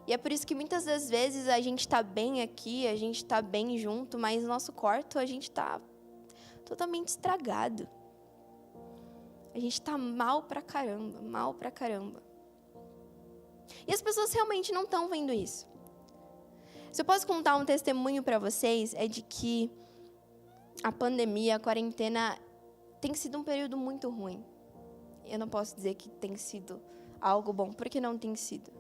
E é por isso que muitas das vezes a gente tá bem aqui, a gente tá bem junto, mas no nosso quarto a gente tá totalmente estragado. A gente tá mal pra caramba, mal pra caramba. E as pessoas realmente não estão vendo isso. Se eu posso contar um testemunho pra vocês, é de que a pandemia, a quarentena, tem sido um período muito ruim. Eu não posso dizer que tem sido algo bom, porque não tem sido.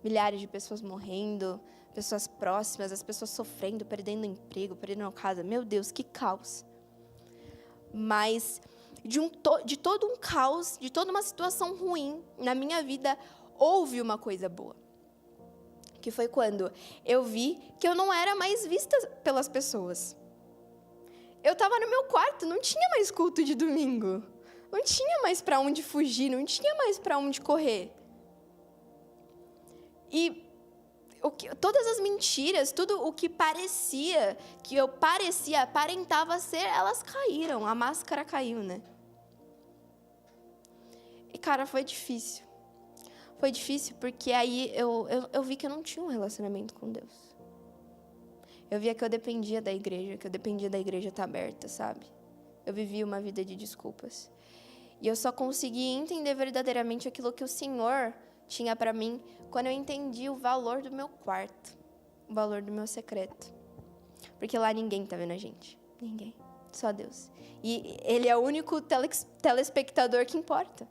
Milhares de pessoas morrendo, pessoas próximas, as pessoas sofrendo, perdendo emprego, perdendo casa. Meu Deus, que caos. Mas de todo um caos, de toda uma situação ruim, na minha vida, houve uma coisa boa. Que foi quando eu vi que eu não era mais vista pelas pessoas. Eu estava no meu quarto, não tinha mais culto de domingo. Não tinha mais para onde fugir, não tinha mais para onde correr. E todas as mentiras, tudo o que parecia, que eu aparentava ser, elas caíram, a máscara caiu, né? E, cara, foi difícil. Foi difícil porque aí eu vi que eu não tinha um relacionamento com Deus. Eu via que eu dependia da igreja estar aberta, sabe? Eu vivia uma vida de desculpas. E eu só consegui entender verdadeiramente aquilo que o Senhor tinha para mim quando eu entendi o valor do meu quarto, o valor do meu secreto. Porque lá ninguém tá vendo a gente. Ninguém. Só Deus. E Ele é o único telespectador que importa.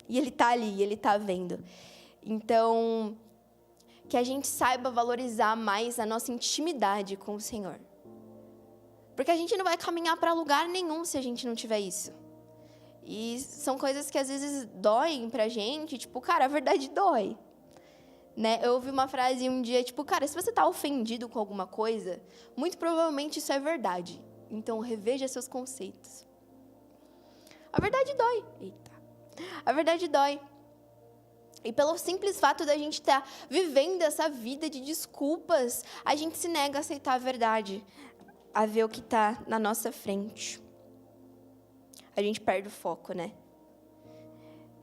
E Ele tá ali, Ele tá vendo. Então, que a gente saiba valorizar mais a nossa intimidade com o Senhor. Porque a gente não vai caminhar para lugar nenhum se a gente não tiver isso. E são coisas que às vezes doem pra gente, tipo, cara, a verdade dói. Né? Eu ouvi uma frase um dia, tipo, cara, se você tá ofendido com alguma coisa, muito provavelmente isso é verdade. Então, reveja seus conceitos. A verdade dói. Eita. A verdade dói. E pelo simples fato da gente estar vivendo essa vida de desculpas, a gente se nega a aceitar a verdade, a ver o que está na nossa frente. A gente perde o foco, né?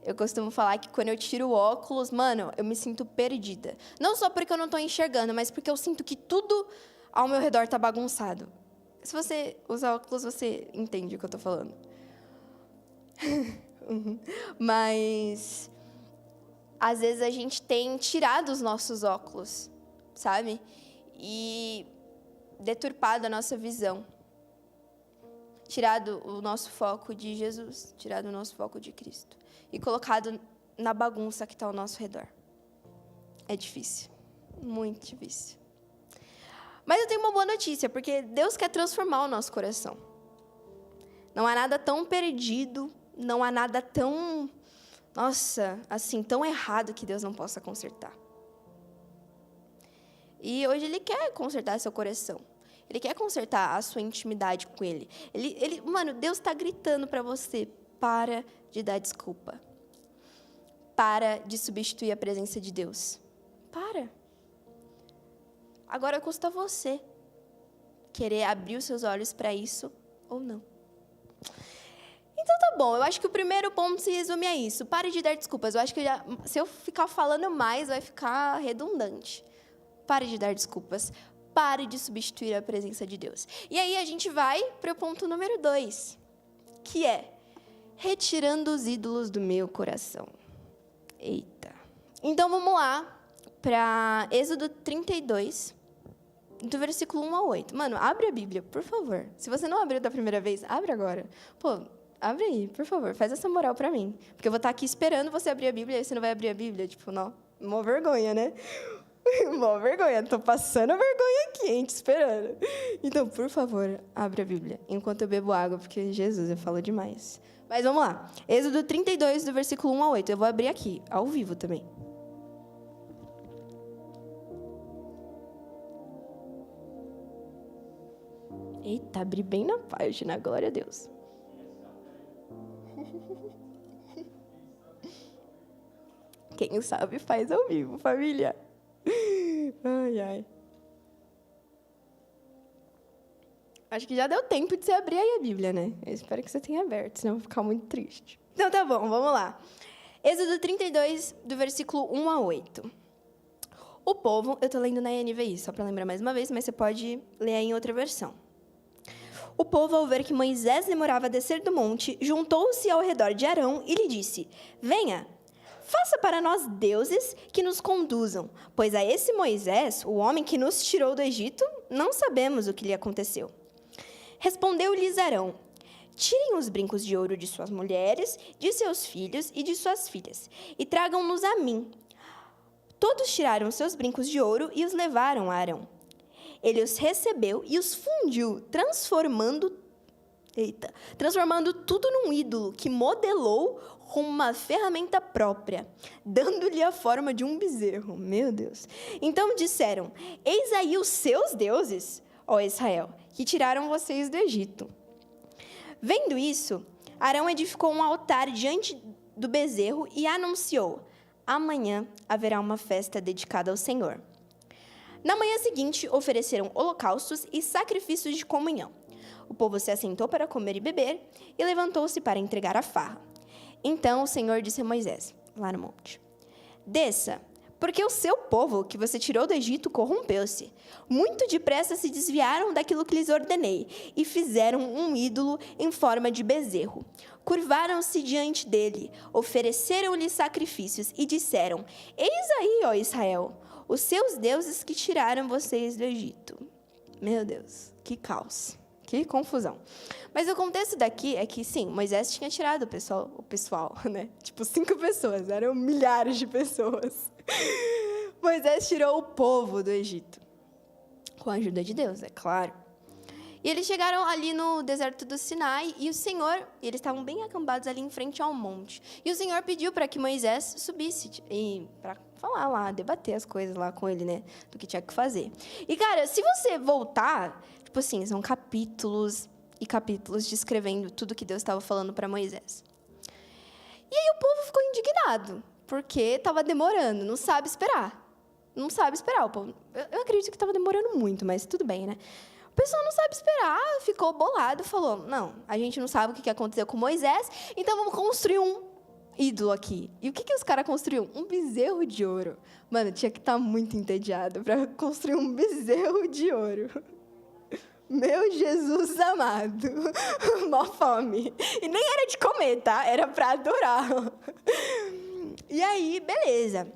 Eu costumo falar que quando eu tiro o óculos, mano, eu me sinto perdida. Não só porque eu não estou enxergando, mas porque eu sinto que tudo ao meu redor está bagunçado. Se você usa óculos, você entende o que eu estou falando. Mas às vezes a gente tem tirado os nossos óculos, sabe? E deturpado a nossa visão. Tirado o nosso foco de Jesus, tirado o nosso foco de Cristo. E colocado na bagunça que está ao nosso redor. É difícil, muito difícil. Mas eu tenho uma boa notícia, porque Deus quer transformar o nosso coração. Não há nada tão perdido, não há nada tão, tão errado que Deus não possa consertar. E hoje Ele quer consertar seu coração. Ele quer consertar a sua intimidade com Ele. Mano, Deus está gritando para você, para de dar desculpa. Para de substituir a presença de Deus. Para. Agora custa você querer abrir os seus olhos para isso ou não. Então tá bom, eu acho que o primeiro ponto se resume a isso. Pare de dar desculpas. Eu acho que se eu ficar falando mais, vai ficar redundante. Pare de dar desculpas. Pare de substituir a presença de Deus. E aí a gente vai para o ponto número 2, que é retirando os ídolos do meu coração. Eita. Então vamos lá para Êxodo 32, do versículo 1 ao 8. Mano, abre a Bíblia, por favor. Se você não abriu da primeira vez, abre agora. Pô, abre aí, por favor, faz essa moral para mim. Porque eu vou estar aqui esperando você abrir a Bíblia, e você não vai abrir a Bíblia. Tipo, não, mó vergonha, né? Mó vergonha, tô passando vergonha aqui, hein, te esperando. Então, por favor, abre a Bíblia, enquanto eu bebo água, porque, Jesus, eu falo demais. Mas vamos lá. Êxodo 32, do versículo 1 ao 8. Eu vou abrir aqui, ao vivo também. Eita, abri bem na página, glória a Deus. Quem sabe faz ao vivo, família. Ai, ai. Acho que já deu tempo de você abrir aí a Bíblia, né? Eu espero que você tenha aberto, senão eu vou ficar muito triste. Então tá bom, vamos lá. Êxodo 32, do versículo 1 a 8. O povo, eu estou lendo na NVI, só para lembrar mais uma vez, mas você pode ler aí em outra versão. O povo, ao ver que Moisés demorava a descer do monte, juntou-se ao redor de Arão e lhe disse: Venha, faça para nós deuses que nos conduzam, pois a esse Moisés, o homem que nos tirou do Egito, não sabemos o que lhe aconteceu. Respondeu-lhes Arão: Tirem os brincos de ouro de suas mulheres, de seus filhos e de suas filhas, e tragam-nos a mim. Todos tiraram seus brincos de ouro e os levaram a Arão. Ele os recebeu e os fundiu, transformando tudo num ídolo que modelou com uma ferramenta própria, dando-lhe a forma de um bezerro. Meu Deus! Então disseram: Eis aí os seus deuses, ó Israel, que tiraram vocês do Egito. Vendo isso, Arão edificou um altar diante do bezerro e anunciou: Amanhã haverá uma festa dedicada ao Senhor. Na manhã seguinte, ofereceram holocaustos e sacrifícios de comunhão. O povo se assentou para comer e beber e levantou-se para entregar a farra. Então o Senhor disse a Moisés, lá no monte: Desça, porque o seu povo, que você tirou do Egito, corrompeu-se. Muito depressa se desviaram daquilo que lhes ordenei e fizeram um ídolo em forma de bezerro. Curvaram-se diante dele, ofereceram-lhe sacrifícios e disseram: Eis aí, ó Israel, os seus deuses que tiraram vocês do Egito. Meu Deus, que caos, que confusão. Mas o contexto daqui é que, sim, Moisés tinha tirado o pessoal, né? Tipo, 5 pessoas, eram milhares de pessoas. Moisés tirou o povo do Egito, com a ajuda de Deus, é claro. E eles chegaram ali no deserto do Sinai, e eles estavam bem acampados ali em frente ao monte. E o Senhor pediu para que Moisés subisse para falar lá, debater as coisas lá com ele, né? Do que tinha que fazer. E, cara, se você voltar, tipo assim, são capítulos e capítulos descrevendo tudo que Deus estava falando para Moisés. E aí o povo ficou indignado, porque estava demorando, não sabe esperar. Não sabe esperar o povo. Eu acredito que estava demorando muito, mas tudo bem, né? O pessoal não sabe esperar, ficou bolado, falou: não, a gente não sabe o que aconteceu com Moisés, então vamos construir um ídolo aqui. E o que os caras construíram? Um bezerro de ouro. Mano, tinha que estar muito entediado para construir um bezerro de ouro. Meu Jesus amado, mó fome. E nem era de comer, tá? Era para adorar. E aí, beleza.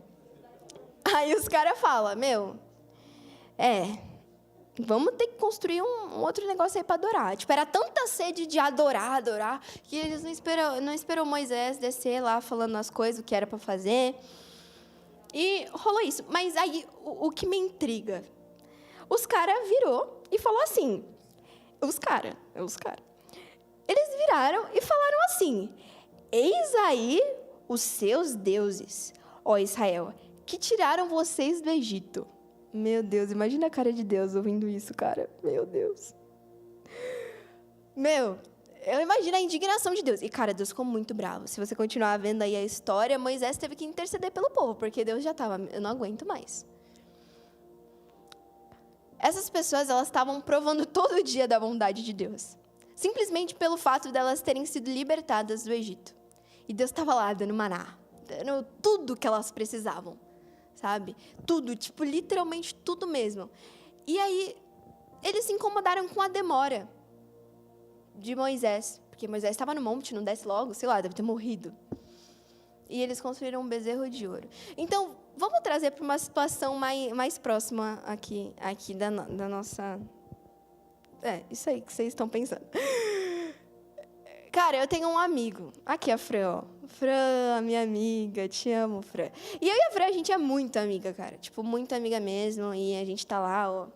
Aí os caras falam: vamos ter que construir um outro negócio aí para adorar. Tipo, era tanta sede de adorar, que eles não esperou Moisés descer lá falando as coisas, o que era para fazer. E rolou isso. Mas aí, o que me intriga, os caras virou e falou assim, eles viraram e falaram assim: Eis aí os seus deuses, ó Israel, que tiraram vocês do Egito. Meu Deus, imagina a cara de Deus ouvindo isso, cara. Meu Deus. Eu imagino a indignação de Deus. E, cara, Deus ficou muito bravo. Se você continuar vendo aí a história, Moisés teve que interceder pelo povo, porque Deus já estava: eu não aguento mais. Essas pessoas, elas estavam provando todo dia da bondade de Deus. Simplesmente pelo fato de elas terem sido libertadas do Egito. E Deus estava lá dando maná, dando tudo que elas precisavam. Sabe? Tudo, tipo, literalmente tudo mesmo. E aí, eles se incomodaram com a demora de Moisés, porque Moisés estava no monte, não desce logo, sei lá, deve ter morrido. E eles construíram um bezerro de ouro. Então, vamos trazer para uma situação mais próxima aqui da nossa... isso aí que vocês estão pensando. Cara, eu tenho um amigo. Aqui, a Fran, ó. Fran, minha amiga, te amo, Fran. E eu e a Fran, a gente é muito amiga, cara. Tipo, muito amiga mesmo. E a gente tá lá, ó,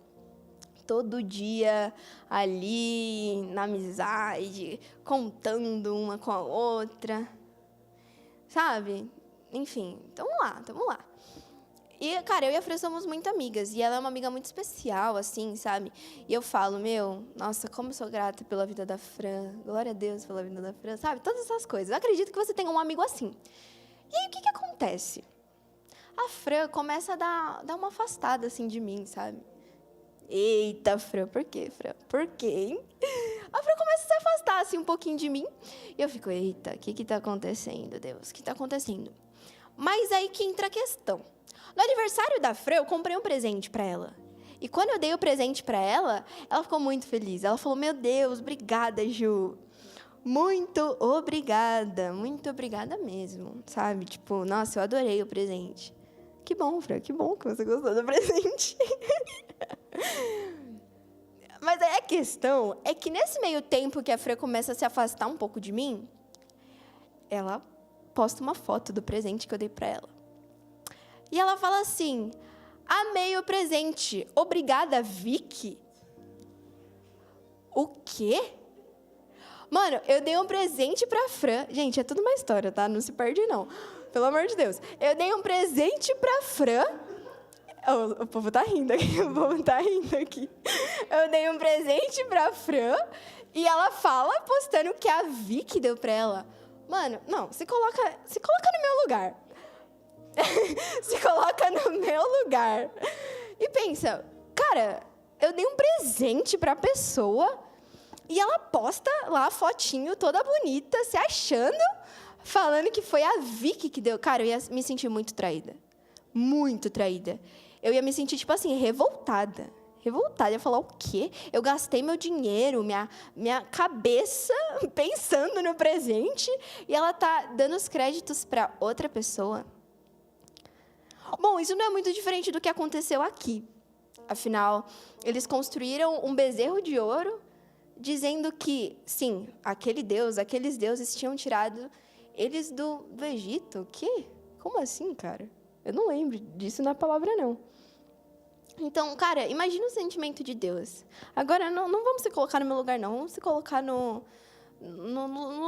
todo dia ali, na amizade, contando uma com a outra. Sabe? Enfim, tamo lá. E, cara, eu e a Fran somos muito amigas. E ela é uma amiga muito especial, assim, sabe? E eu falo: nossa, como eu sou grata pela vida da Fran. Glória a Deus pela vida da Fran, sabe? Todas essas coisas. Eu acredito que você tenha um amigo assim. E aí, o que acontece? A Fran começa a dar uma afastada, assim, de mim, sabe? Eita, Fran, por quê, Fran? Por quê, hein? A Fran começa a se afastar, assim, um pouquinho de mim. E eu fico: eita, o que tá acontecendo, Deus? O que tá acontecendo? Mas aí que entra a questão. No aniversário da Fran, eu comprei um presente para ela. E quando eu dei o presente para ela ficou muito feliz. Ela falou, meu Deus, obrigada, Ju. Muito obrigada mesmo, sabe? Tipo, nossa, eu adorei o presente. Que bom, Fran, que bom que você gostou do presente. Mas aí a questão é que nesse meio tempo que a Fran começa a se afastar um pouco de mim, ela posta uma foto do presente que eu dei para ela. E ela fala assim, amei o presente, obrigada, Vicky. O quê? Mano, eu dei um presente pra Fran. Gente, é tudo uma história, tá? Não se perde, não. Pelo amor de Deus. Eu dei um presente pra Fran. O povo tá rindo aqui, Eu dei um presente pra Fran e ela fala, postando que a Vicky deu pra ela. Mano, não, se coloca no meu lugar. Se coloca no meu lugar. E pensa, cara, eu dei um presente pra pessoa e ela posta lá a fotinho toda bonita, se achando, falando que foi a Vicky que deu. Cara, eu ia me sentir muito traída. Muito traída. Eu ia me sentir, tipo assim, revoltada. Revoltada. Eu ia falar, o quê? Eu gastei meu dinheiro, minha cabeça pensando no presente e ela tá dando os créditos para outra pessoa. Bom, isso não é muito diferente do que aconteceu aqui. Afinal, eles construíram um bezerro de ouro, dizendo que, sim, aqueles deuses tinham tirado eles do Egito. O quê? Como assim, cara? Eu não lembro disso na palavra, não. Então, cara, imagina o sentimento de Deus. Agora, não vamos se colocar no meu lugar, não. Vamos se colocar no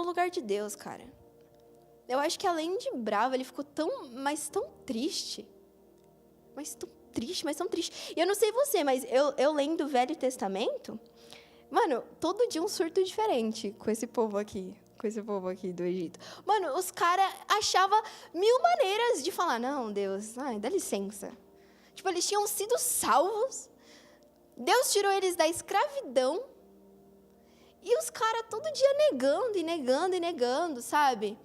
lugar de Deus, cara. Eu acho que, além de bravo, ele ficou tão triste. Mas tão triste. E eu não sei você, mas eu lendo o Velho Testamento, mano, todo dia um surto diferente com esse povo aqui do Egito. Mano, os caras achavam 1000 maneiras de falar, não, Deus, dá licença. Tipo, eles tinham sido salvos, Deus tirou eles da escravidão, e os caras todo dia negando, sabe?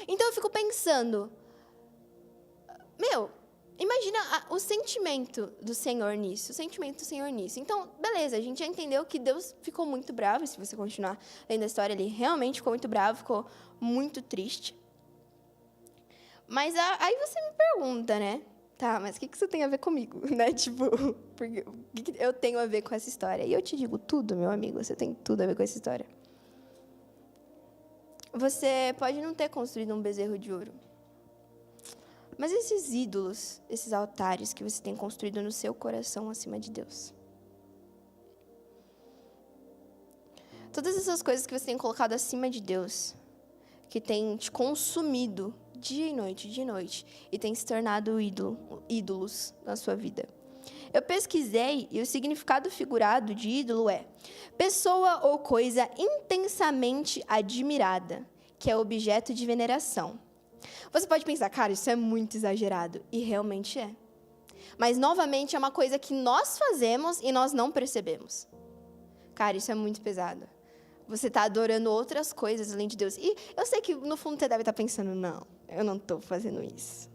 Então eu fico pensando, imagina o sentimento do Senhor nisso, Então, beleza, a gente já entendeu que Deus ficou muito bravo, e se você continuar lendo a história, ele realmente ficou muito bravo, ficou muito triste. Mas aí você me pergunta, né? Tá, mas o que isso tem a ver comigo, né? Tipo, porque, o que eu tenho a ver com essa história? E eu te digo tudo, meu amigo, você tem tudo a ver com essa história. Você pode não ter construído um bezerro de ouro, mas esses ídolos, esses altares que você tem construído no seu coração acima de Deus. Todas essas coisas que você tem colocado acima de Deus, que tem te consumido dia e noite, e tem se tornado ídolos na sua vida. Eu pesquisei e o significado figurado de ídolo é pessoa ou coisa intensamente admirada, que é objeto de veneração. Você pode pensar, cara, isso é muito exagerado. E realmente é. Mas, novamente, é uma coisa que nós fazemos e nós não percebemos. Cara, isso é muito pesado. Você está adorando outras coisas além de Deus. E eu sei que, no fundo, você deve estar pensando, não, eu não estou fazendo isso.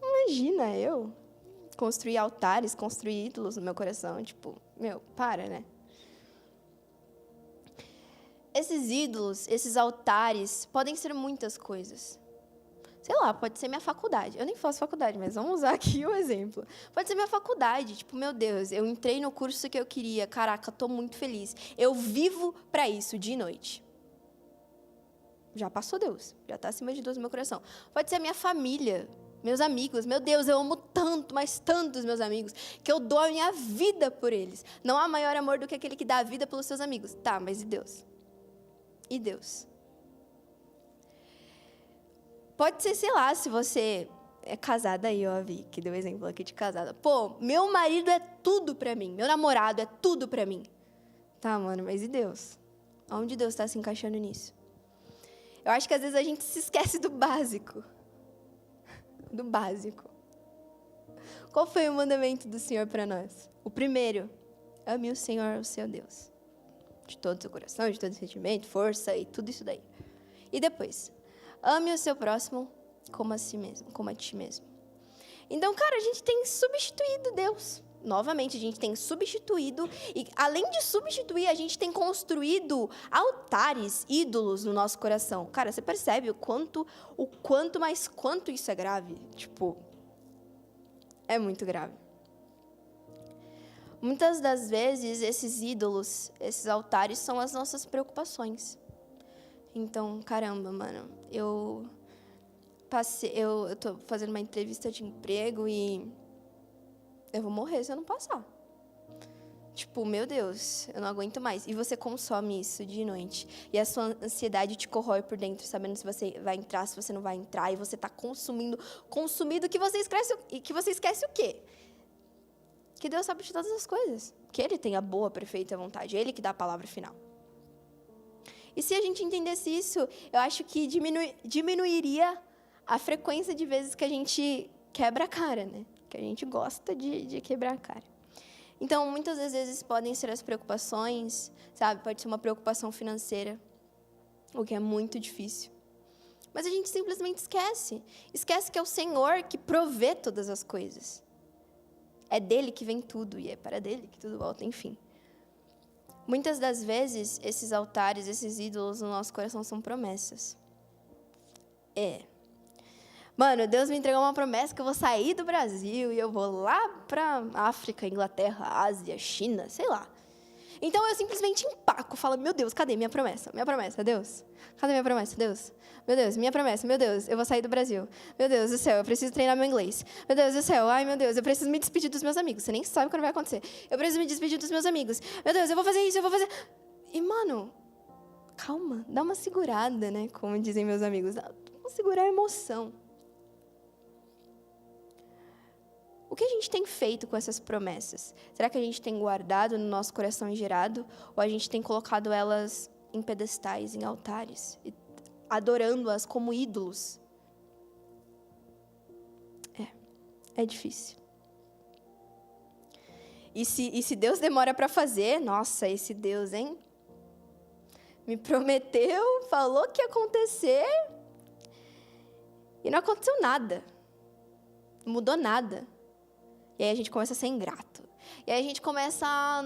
Imagina eu construir altares, construir ídolos no meu coração. Tipo, para, né? Esses ídolos, esses altares, podem ser muitas coisas. Sei lá, pode ser minha faculdade. Eu nem faço faculdade, mas vamos usar aqui o exemplo. Pode ser minha faculdade. Tipo, meu Deus, eu entrei no curso que eu queria. Caraca, estou muito feliz. Eu vivo para isso, dia e noite. Já passou Deus. Já está acima de Deus no meu coração. Pode ser minha família, meus amigos. Meu Deus, eu amo tanto, mas tanto os meus amigos, que eu dou a minha vida por eles. Não há maior amor do que aquele que dá a vida pelos seus amigos. Tá, mas e Deus? E Deus? Pode ser, sei lá, se você é casada aí, ó, Vi, que deu exemplo aqui de casada. Pô, meu marido é tudo pra mim, meu namorado é tudo pra mim. Tá, mano, mas e Deus? Onde Deus está se encaixando nisso? Eu acho que às vezes a gente se esquece do básico. Do básico. Qual foi o mandamento do Senhor para nós? O primeiro, ame o Senhor, o seu Deus. De todo o seu coração, de todo o sentimento, força e tudo isso daí. E depois, ame o seu próximo como a si mesmo, como a ti mesmo. Então, cara, a gente tem substituído Deus. Novamente, a gente tem substituído, e além de substituir, a gente tem construído altares, ídolos no nosso coração. Cara, você percebe o quanto isso é grave? Tipo, é muito grave. Muitas das vezes, esses ídolos, esses altares, são as nossas preocupações. Então, caramba, mano, eu tô fazendo uma entrevista de emprego e eu vou morrer se eu não passar. Tipo, meu Deus, eu não aguento mais. E você consome isso de noite. E a sua ansiedade te corrói por dentro, sabendo se você vai entrar, se você não vai entrar. E você está consumido que você esquece o quê? Que Deus sabe de todas as coisas. Que Ele tem a boa, perfeita vontade. Ele que dá a palavra final. E se a gente entendesse isso, eu acho que diminuiria a frequência de vezes que a gente quebra a cara, né? Que a gente gosta de quebrar a cara. Então, muitas das vezes podem ser as preocupações, sabe? Pode ser uma preocupação financeira, o que é muito difícil. Mas a gente simplesmente esquece. Esquece que é o Senhor que provê todas as coisas. É dele que vem tudo e é para dele que tudo volta, enfim. Muitas das vezes, esses altares, esses ídolos no nosso coração são promessas. Mano, Deus me entregou uma promessa que eu vou sair do Brasil e eu vou lá para África, Inglaterra, Ásia, China, sei lá. Então eu simplesmente empaco, falo, meu Deus, cadê minha promessa? Minha promessa, Deus? Cadê minha promessa, Deus? Meu Deus, minha promessa, meu Deus, eu vou sair do Brasil. Meu Deus do céu, eu preciso treinar meu inglês. Meu Deus do céu, ai meu Deus, eu preciso me despedir dos meus amigos. Você nem sabe quando vai acontecer. Eu preciso me despedir dos meus amigos. Meu Deus, eu vou fazer isso, eu vou fazer... E, mano, calma, dá uma segurada, né? Como dizem meus amigos. Vamos segurar a emoção. O que a gente tem feito com essas promessas? Será que a gente tem guardado no nosso coração e gerado? Ou a gente tem colocado elas em pedestais, em altares, adorando-as como ídolos? É difícil. E se Deus demora para fazer, nossa, esse Deus, hein? Me prometeu, falou que ia acontecer, e não aconteceu nada. Não mudou nada. E aí a gente começa a ser ingrato. E aí a gente começa a,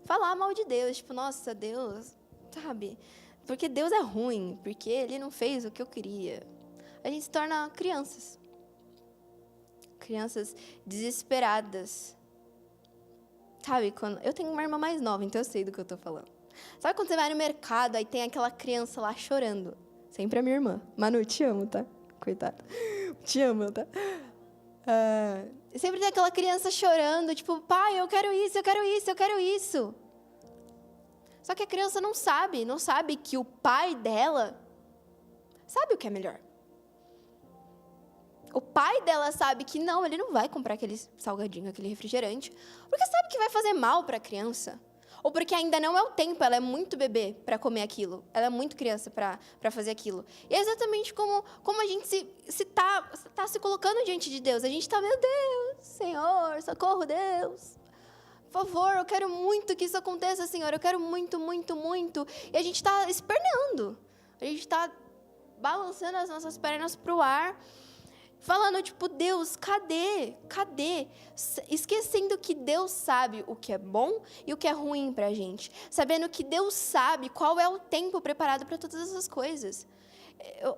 falar mal de Deus. Tipo, nossa, Deus, sabe? Porque Deus é ruim, porque Ele não fez o que eu queria. A gente se torna crianças. Crianças desesperadas. Sabe, eu tenho uma irmã mais nova, então eu sei do que eu tô falando. Sabe quando você vai no mercado, aí tem aquela criança lá chorando? Sempre a minha irmã. Manu, te amo, tá? Coitada. Te amo, tá? Sempre tem aquela criança chorando, tipo, pai, eu quero isso, eu quero isso, eu quero isso. Só que a criança não sabe que o pai dela sabe o que é melhor. O pai dela sabe que não, ele não vai comprar aquele salgadinho, aquele refrigerante, porque sabe que vai fazer mal para a criança. Ou porque ainda não é o tempo, ela é muito bebê para comer aquilo. Ela é muito criança para fazer aquilo. E é exatamente como a gente tá se colocando diante de Deus. A gente está, meu Deus, Senhor, socorro, Deus. Por favor, eu quero muito que isso aconteça, Senhor. Eu quero muito, muito, muito. E a gente está esperneando. A gente está balançando as nossas pernas para o ar. Falando, tipo, Deus, cadê? Cadê? Esquecendo que Deus sabe o que é bom e o que é ruim pra gente. Sabendo que Deus sabe qual é o tempo preparado para todas essas coisas.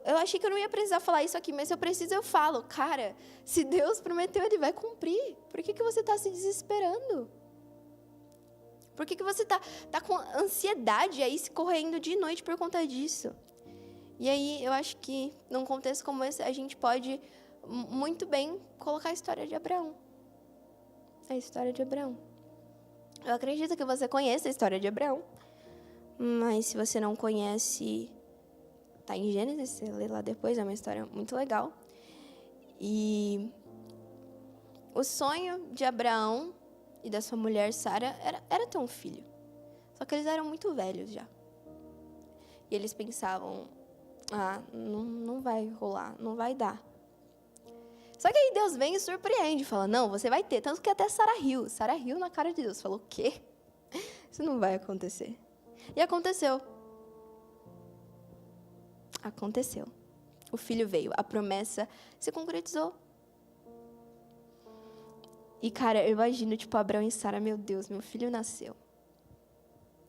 Eu achei que eu não ia precisar falar isso aqui, mas se eu preciso, eu falo. Cara, se Deus prometeu, Ele vai cumprir. Por que você está se desesperando? Por que você tá com ansiedade aí, se correndo de noite por conta disso? E aí, eu acho que, num contexto como esse, a gente pode muito bem colocar a história de Abraão. A história de Abraão. Eu acredito que você conheça a história de Abraão. Mas se você não conhece, tá em Gênesis, você lê lá depois, é uma história muito legal. E o sonho de Abraão e da sua mulher Sara era ter um filho. Só que eles eram muito velhos já. E eles pensavam, não vai rolar, não vai dar. Só que aí Deus vem e surpreende, fala, não, você vai ter. Tanto que até Sara riu na cara de Deus, falou, o quê? Isso não vai acontecer. E aconteceu. Aconteceu. O filho veio, a promessa se concretizou. E, cara, eu imagino, tipo, Abraão e Sara, meu Deus, meu filho nasceu.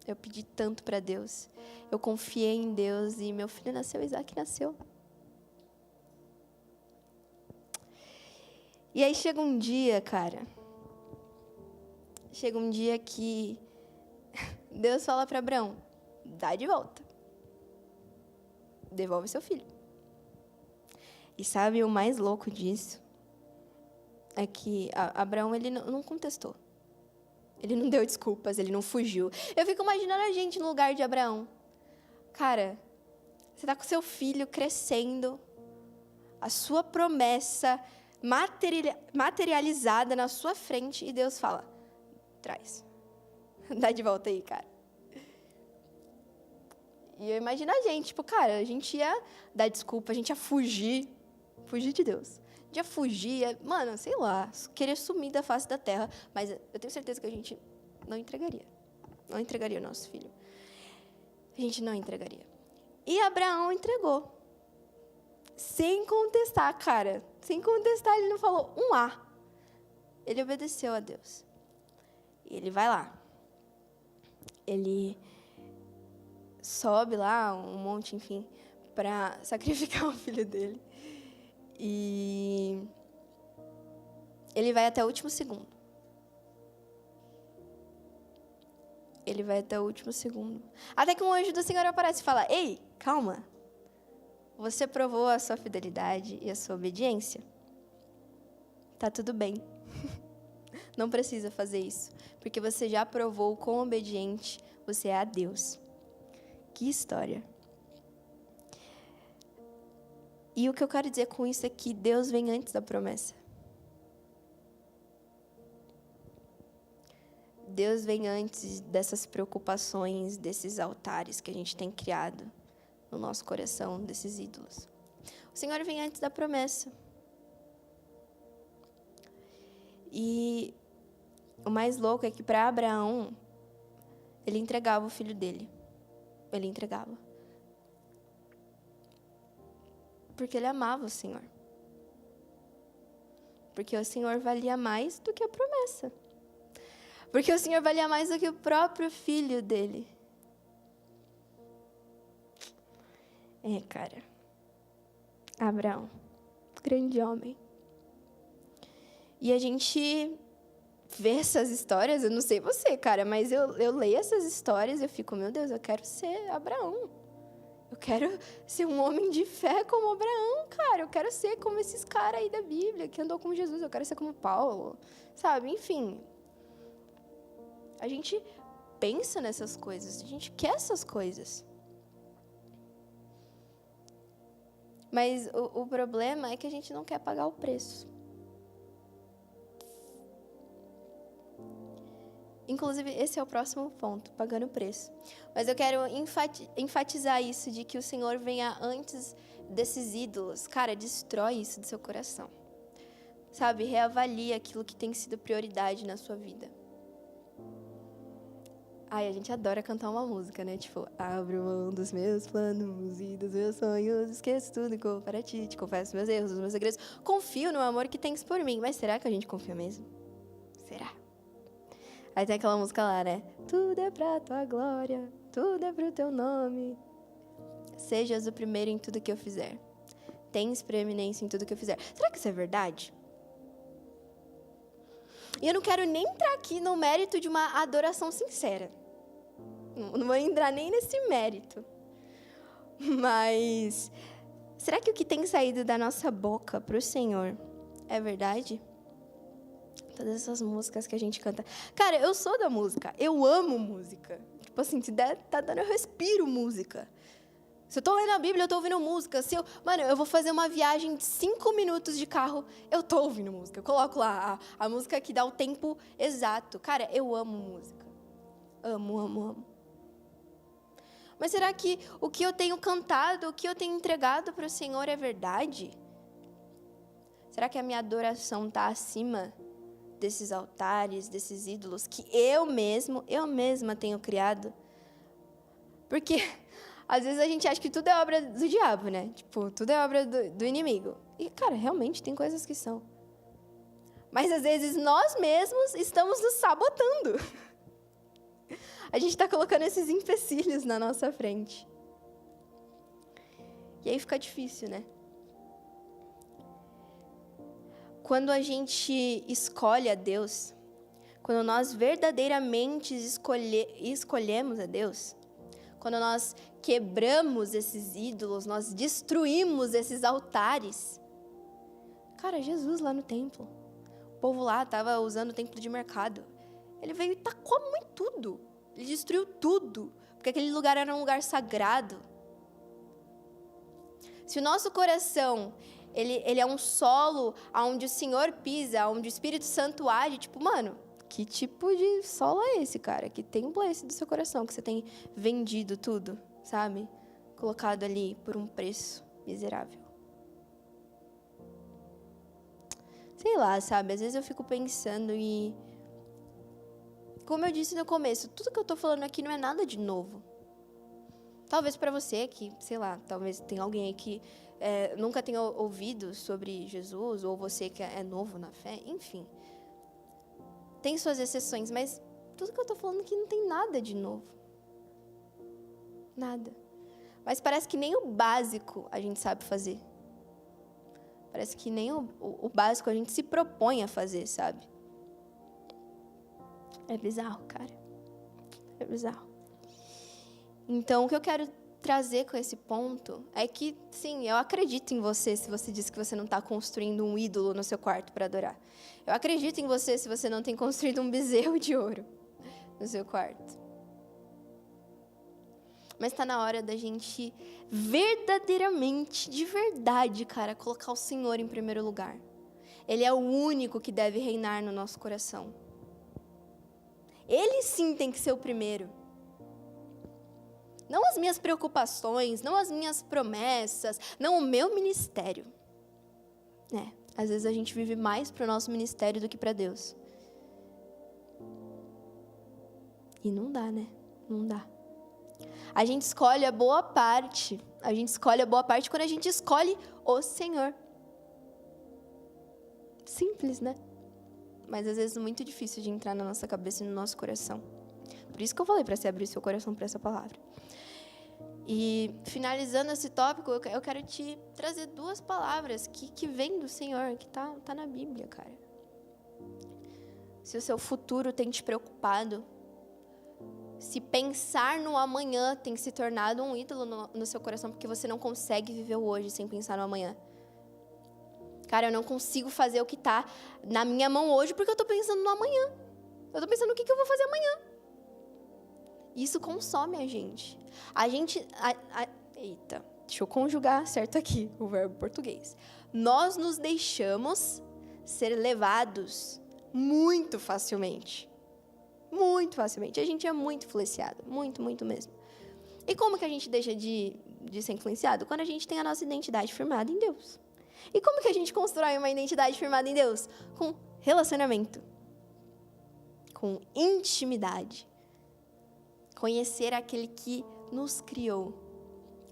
Eu pedi tanto para Deus. Eu confiei em Deus e meu filho nasceu, Isaac nasceu. E aí chega um dia, cara. Chega um dia que Deus fala para Abraão, dá de volta. Devolve seu filho. E sabe o mais louco disso? É que Abraão, ele não contestou. Ele não deu desculpas, ele não fugiu. Eu fico imaginando a gente no lugar de Abraão. Cara, você tá com seu filho crescendo, a sua promessa materializada na sua frente, e Deus fala, traz. Dá de volta aí, cara. E eu imagino a gente, tipo, cara, a gente ia dar desculpa, a gente ia fugir de Deus. A gente ia fugir, mano, sei lá, querer sumir da face da terra, mas eu tenho certeza que a gente não entregaria. Não entregaria o nosso filho. A gente não entregaria. E Abraão entregou. Sem contestar, cara. Sem contestar, ele não falou um A. Ele obedeceu a Deus. E ele vai lá. Ele sobe lá, um monte, enfim, para sacrificar o filho dele. E ele vai até o último segundo. Ele vai até o último segundo. Até que um anjo do Senhor aparece e fala, ei, calma. Você provou a sua fidelidade e a sua obediência. Tá tudo bem. Não precisa fazer isso. Porque você já provou o quão obediente você é a Deus. Que história. E o que eu quero dizer com isso é que Deus vem antes da promessa. Deus vem antes dessas preocupações, desses altares que a gente tem criado no nosso coração, desses ídolos. O Senhor vem antes da promessa. E o mais louco é que para Abraão, ele entregava o filho dele. Ele entregava. Porque ele amava o Senhor. Porque o Senhor valia mais do que a promessa. Porque o Senhor valia mais do que o próprio filho dele. Cara. Abraão. Grande homem. E a gente vê essas histórias, eu não sei você, cara, mas eu leio essas histórias e eu fico, meu Deus, eu quero ser Abraão. Eu quero ser um homem de fé como Abraão, cara. Eu quero ser como esses caras aí da Bíblia, que andou com Jesus. Eu quero ser como Paulo, sabe? Enfim. A gente pensa nessas coisas, a gente quer essas coisas. Mas o problema é que a gente não quer pagar o preço. Inclusive, esse é o próximo ponto, pagando o preço. Mas eu quero enfatizar isso, de que o Senhor venha antes desses ídolos. Cara, destrói isso do seu coração. Sabe, reavalie aquilo que tem sido prioridade na sua vida. Ai, a gente adora cantar uma música, né? Tipo, abro mão dos meus planos e dos meus sonhos, esqueço tudo e corro para ti, te confesso meus erros, os meus segredos. Confio no amor que tens por mim. Mas será que a gente confia mesmo? Será? Aí tem aquela música lá, né? Tudo é pra tua glória, tudo é pro teu nome. Sejas o primeiro em tudo que eu fizer. Tens preeminência em tudo que eu fizer. Será que isso é verdade? E eu não quero nem entrar aqui no mérito de uma adoração sincera. Não vou entrar nem nesse mérito. Mas será que o que tem saído da nossa boca para o Senhor é verdade? Todas essas músicas que a gente canta. Cara, eu sou da música. Eu amo música. Tipo assim, se der, tá dando, eu respiro música. Se eu tô lendo a Bíblia, eu tô ouvindo música. Mano, eu vou fazer uma viagem de 5 minutos de carro, eu tô ouvindo música. Eu coloco lá a música que dá o tempo exato. Cara, eu amo música. Amo, amo, amo. Mas será que o que eu tenho cantado, o que eu tenho entregado para o Senhor é verdade? Será que a minha adoração está acima desses altares, desses ídolos que eu mesma tenho criado? Porque Às vezes a gente acha que tudo é obra do diabo, né? Tipo, tudo é obra do inimigo. E, cara, realmente tem coisas que são. Mas às vezes nós mesmos estamos nos sabotando. A gente está colocando esses empecilhos na nossa frente. E aí fica difícil, né? Quando a gente escolhe a Deus, quando nós verdadeiramente escolhemos a Deus, quando nós quebramos esses ídolos, nós destruímos esses altares. Cara, Jesus lá no templo. O povo lá estava usando o templo de mercado. Ele veio e tacou a mão em tudo. Ele destruiu tudo. Porque aquele lugar era um lugar sagrado. Se o nosso coração, ele é um solo onde o Senhor pisa, onde o Espírito Santo age, tipo, mano, que tipo de solo é esse, cara? Que templo é esse do seu coração? Que você tem vendido tudo, sabe? Colocado ali por um preço miserável. Sei lá, sabe? Às vezes eu fico pensando e... Como eu disse no começo, tudo que eu tô falando aqui não é nada de novo. Talvez para você que, sei lá, talvez tenha alguém aí que nunca tenha ouvido sobre Jesus, ou você que é novo na fé, enfim. Tem suas exceções, mas tudo que eu tô falando aqui não tem nada de novo. Nada. Mas parece que nem o básico a gente sabe fazer. Parece que nem o básico a gente se propõe a fazer, sabe? É bizarro, cara. É bizarro. Então, o que eu quero trazer com esse ponto é que, sim, eu acredito em você se você diz que você não está construindo um ídolo no seu quarto para adorar. Eu acredito em você se você não tem construído um bezerro de ouro no seu quarto. Mas está na hora da gente verdadeiramente, de verdade, cara, colocar o Senhor em primeiro lugar. Ele é o único que deve reinar no nosso coração. Ele sim tem que ser o primeiro. Não as minhas preocupações, não as minhas promessas, não o meu ministério. Às vezes a gente vive mais para o nosso ministério do que para Deus. E não dá, né? Não dá. A gente escolhe a boa parte. A gente escolhe a boa parte quando a gente escolhe o Senhor. Simples, né? Mas às vezes é muito difícil de entrar na nossa cabeça e no nosso coração. Por isso que eu falei para você abrir seu coração para essa palavra. E finalizando esse tópico, eu quero te trazer 2 palavras que vêm do Senhor, que tá na Bíblia, cara. Se o seu futuro tem te preocupado, se pensar no amanhã tem se tornado um ídolo no seu coração, porque você não consegue viver o hoje sem pensar no amanhã. Cara, eu não consigo fazer o que tá na minha mão hoje porque eu tô pensando no amanhã. Eu tô pensando no que eu vou fazer amanhã. Isso consome a gente. Eita, deixa eu conjugar certo aqui o verbo português. Nós nos deixamos ser levados muito facilmente. Muito facilmente. A gente é muito influenciado. Muito, muito mesmo. E como que a gente deixa de ser influenciado? Quando a gente tem a nossa identidade firmada em Deus. E como que a gente constrói uma identidade firmada em Deus? Com relacionamento. Com intimidade. Conhecer aquele que nos criou.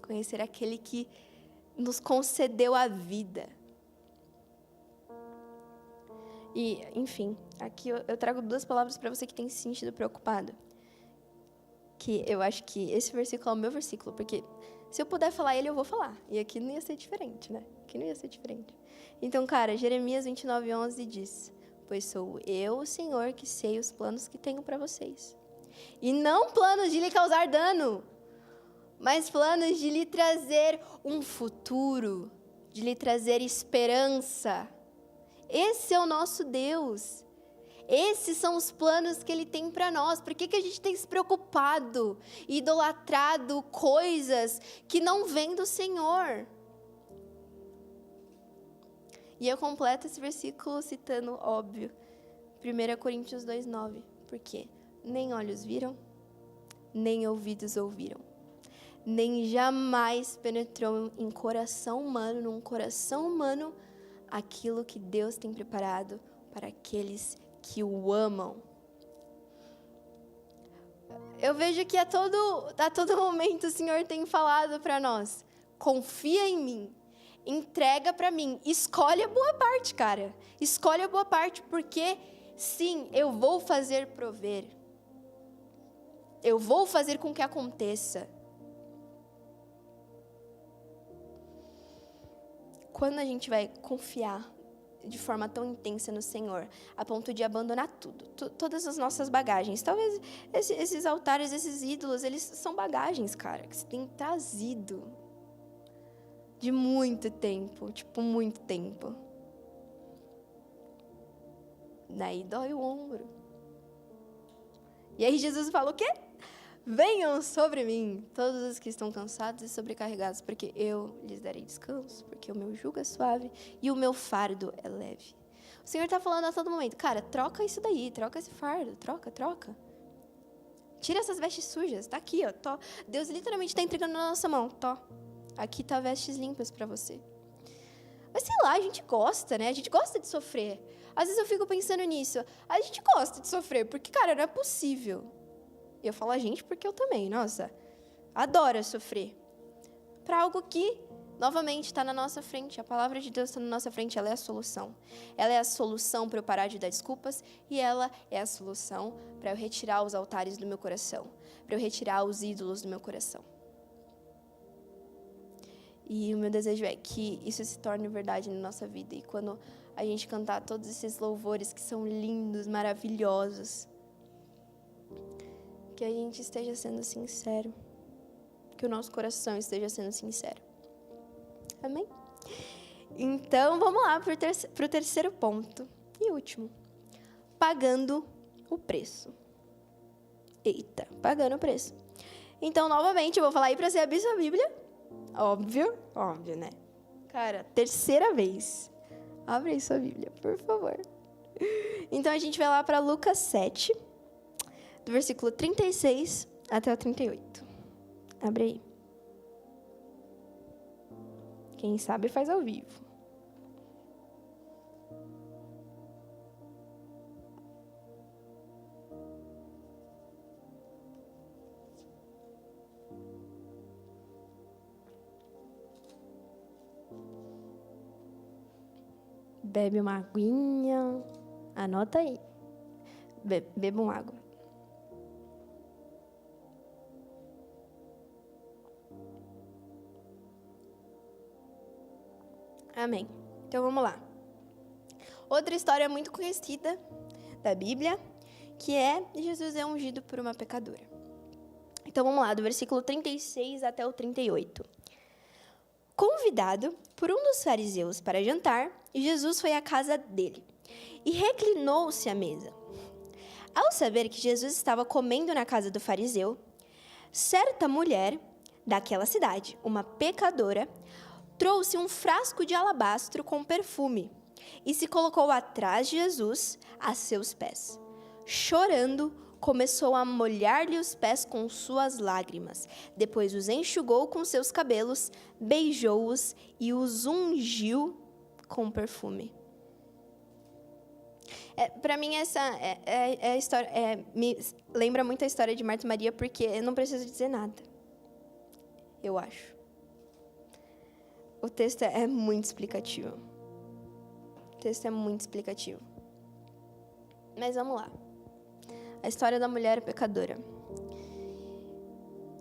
Conhecer aquele que nos concedeu a vida. E, enfim, aqui eu trago 2 palavras para você que tem se sentido preocupado. Que eu acho que esse versículo é o meu versículo, porque se eu puder falar ele, eu vou falar. E aqui não ia ser diferente, né? Aqui não ia ser diferente. Então, cara, Jeremias 29:11 diz: pois sou eu, o Senhor, que sei os planos que tenho para vocês. E não planos de lhe causar dano, mas planos de lhe trazer um futuro, de lhe trazer esperança. Esse é o nosso Deus. Esses são os planos que Ele tem para nós. Por que a gente tem se preocupado, idolatrado coisas que não vêm do Senhor? E eu completo esse versículo citando, óbvio, 1 Coríntios 2:9. Por quê? Nem olhos viram, nem ouvidos ouviram, nem jamais penetrou em coração humano, num coração humano, aquilo que Deus tem preparado para aqueles que o amam. eu vejo que a todo momento o Senhor tem falado para nós: confia em mim, entrega para mim, escolhe a boa parte, cara. Escolhe a boa parte, porque sim, eu vou fazer prover. Eu vou fazer com que aconteça. Quando a gente vai confiar de forma tão intensa no Senhor, a ponto de abandonar tudo, todas as nossas bagagens. Talvez esses altares, esses ídolos, eles são bagagens, cara, que você tem trazido de muito tempo, tipo, muito tempo. Daí dói o ombro. E aí Jesus fala o quê? Venham sobre mim, todos os que estão cansados e sobrecarregados, porque eu lhes darei descanso, porque o meu jugo é suave e o meu fardo é leve. O Senhor está falando a todo momento: cara, troca isso daí, troca esse fardo, troca. Tira essas vestes sujas, tá aqui, ó. Deus literalmente está entregando na nossa mão, aqui tá vestes limpas para você. Mas sei lá, a gente gosta, né? A gente gosta de sofrer. Às vezes eu fico pensando nisso. A gente gosta de sofrer, porque, cara, não é possível. Eu falo a gente porque eu também, nossa, adoro sofrer. Para algo que, novamente, está na nossa frente. A palavra de Deus está na nossa frente, ela é a solução. Ela é a solução para eu parar de dar desculpas e ela é a solução para eu retirar os altares do meu coração, para eu retirar os ídolos do meu coração. E o meu desejo é que isso se torne verdade na nossa vida. E quando a gente cantar todos esses louvores que são lindos, maravilhosos, que a gente esteja sendo sincero, que o nosso coração esteja sendo sincero. Amém? Então, vamos lá para o terceiro ponto e último. Pagando o preço. Eita, pagando o preço. Então, novamente, eu vou falar aí para você abrir sua Bíblia. Óbvio, né? Cara, terceira vez. Abre aí sua Bíblia, por favor. Então, a gente vai lá para Lucas 7, do versículo 36 até o 38. Abre aí. Quem sabe faz ao vivo. Bebe uma aguinha. Anota aí. Bebam água. Amém. Então, vamos lá. Outra história muito conhecida da Bíblia, que é Jesus é ungido por uma pecadora. Então, vamos lá, do versículo 36 até o 38. Convidado por um dos fariseus para jantar, Jesus foi à casa dele e reclinou-se à mesa. Ao saber que Jesus estava comendo na casa do fariseu, certa mulher daquela cidade, uma pecadora, trouxe um frasco de alabastro com perfume e se colocou atrás de Jesus, a seus pés. Chorando, começou a molhar-lhe os pés com suas lágrimas. Depois os enxugou com seus cabelos, beijou-os e os ungiu com perfume. Para mim, essa é a história. Me lembra muito a história de Marta e Maria, porque eu não preciso dizer nada. Eu acho. O texto é muito explicativo. Mas vamos lá. A história da mulher pecadora.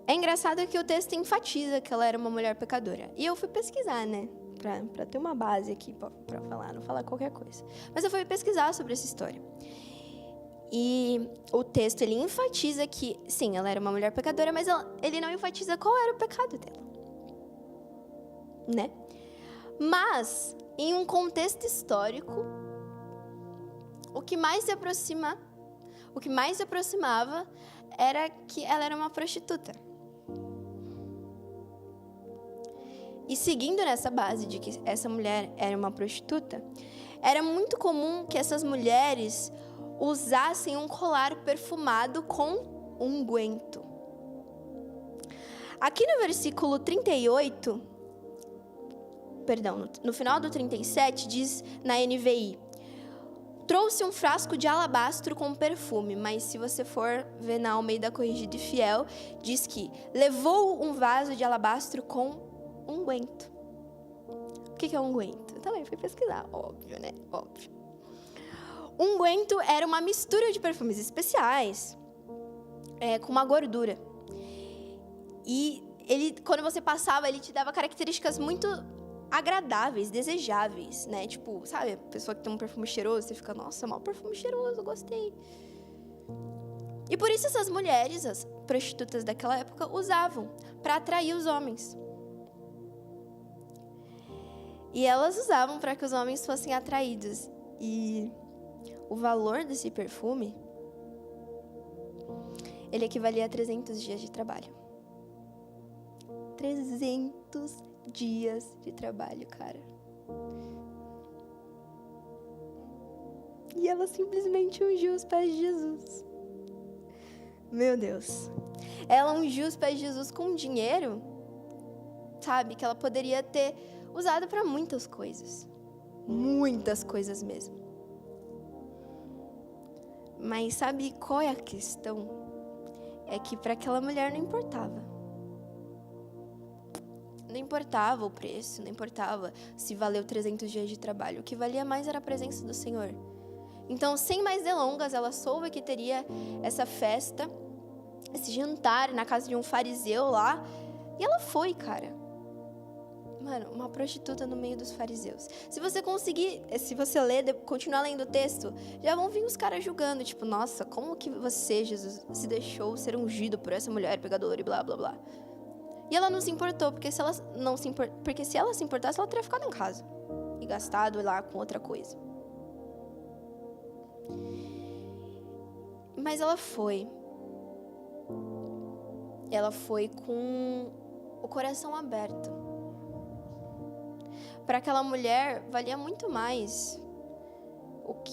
É engraçado que o texto enfatiza que ela era uma mulher pecadora. E eu fui pesquisar, né? Pra ter uma base aqui pra falar, não falar qualquer coisa. Mas eu fui pesquisar sobre essa história. E o texto, ele enfatiza que, sim, ela era uma mulher pecadora, mas ele não enfatiza qual era o pecado dela. Né? Mas, em um contexto histórico, o que mais se aproximava era que ela era uma prostituta. E seguindo nessa base de que essa mulher era uma prostituta, era muito comum que essas mulheres usassem um colar perfumado com unguento. Aqui no versículo 38, no final do 37, diz na NVI: trouxe um frasco de alabastro com perfume, mas se você for ver na Almeida Corrigida e Fiel, diz que levou um vaso de alabastro com unguento. O que é unguento? Eu também fui pesquisar, óbvio, né? Óbvio. Unguento era uma mistura de perfumes especiais com uma gordura. E ele, quando você passava, ele te dava características muito agradáveis, desejáveis, né? Tipo, sabe, a pessoa que tem um perfume cheiroso, você fica, nossa, mal perfume cheiroso, gostei. E por isso essas mulheres, as prostitutas daquela época, usavam para atrair os homens. E elas usavam para que os homens fossem atraídos. E o valor desse perfume, ele equivalia a 300 dias de trabalho. 300 dias de trabalho, cara. E ela simplesmente ungiu os pés de Jesus. Meu Deus. Ela ungiu os pés de Jesus com dinheiro, sabe, que ela poderia ter usado para muitas coisas. Muitas coisas mesmo. Mas sabe qual é a questão? É que para aquela mulher não importava. Não importava o preço, não importava se valeu 300 dias de trabalho. O que valia mais era a presença do Senhor. Então, sem mais delongas, ela soube que teria essa festa, esse jantar na casa de um fariseu lá. E ela foi, cara. Mano, uma prostituta no meio dos fariseus. Se você conseguir, se você ler, continuar lendo o texto, já vão vir os caras julgando. Tipo, nossa, como que você, Jesus, se deixou ser ungido por essa mulher pecadora e blá, blá, blá. E ela não se importou, porque se ela se importasse, ela teria ficado em casa e gastado lá com outra coisa. Mas ela foi. Ela foi com o coração aberto. Para aquela mulher, valia muito mais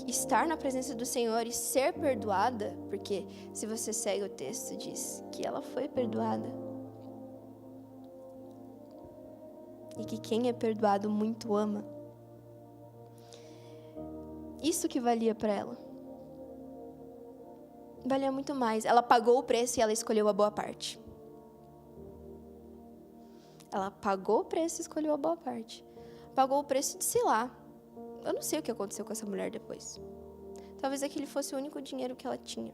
estar na presença do Senhor e ser perdoada, porque se você segue o texto, diz que ela foi perdoada. E que quem é perdoado muito ama. Isso que valia para ela. Valia muito mais. Ela pagou o preço e ela escolheu a boa parte. Ela pagou o preço e escolheu a boa parte. Pagou o preço de, sei lá. Eu não sei o que aconteceu com essa mulher depois. Talvez aquele fosse o único dinheiro que ela tinha.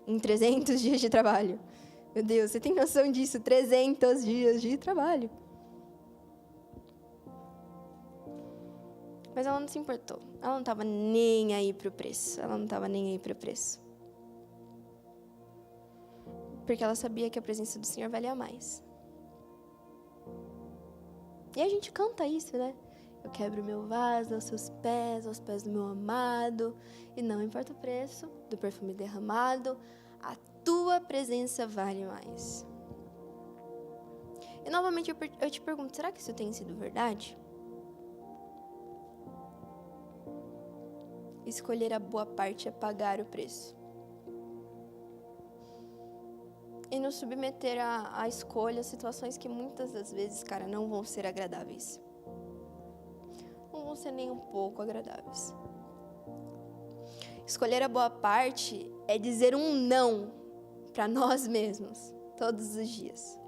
Em 300 dias de trabalho. Meu Deus, você tem noção disso? 300 dias de trabalho. Mas ela não se importou. Ela não estava nem aí pro preço. Porque ela sabia que a presença do Senhor valia mais. E a gente canta isso, né? Eu quebro meu vaso aos seus pés, aos pés do meu amado. E não importa o preço do perfume derramado, a tua presença vale mais. E novamente eu te pergunto, será que isso tem sido verdade? Escolher a boa parte é pagar o preço. E nos submeter à escolha, situações que muitas das vezes, cara, não vão ser agradáveis. Não vão ser nem um pouco agradáveis. Escolher a boa parte é dizer um não para nós mesmos, todos os dias.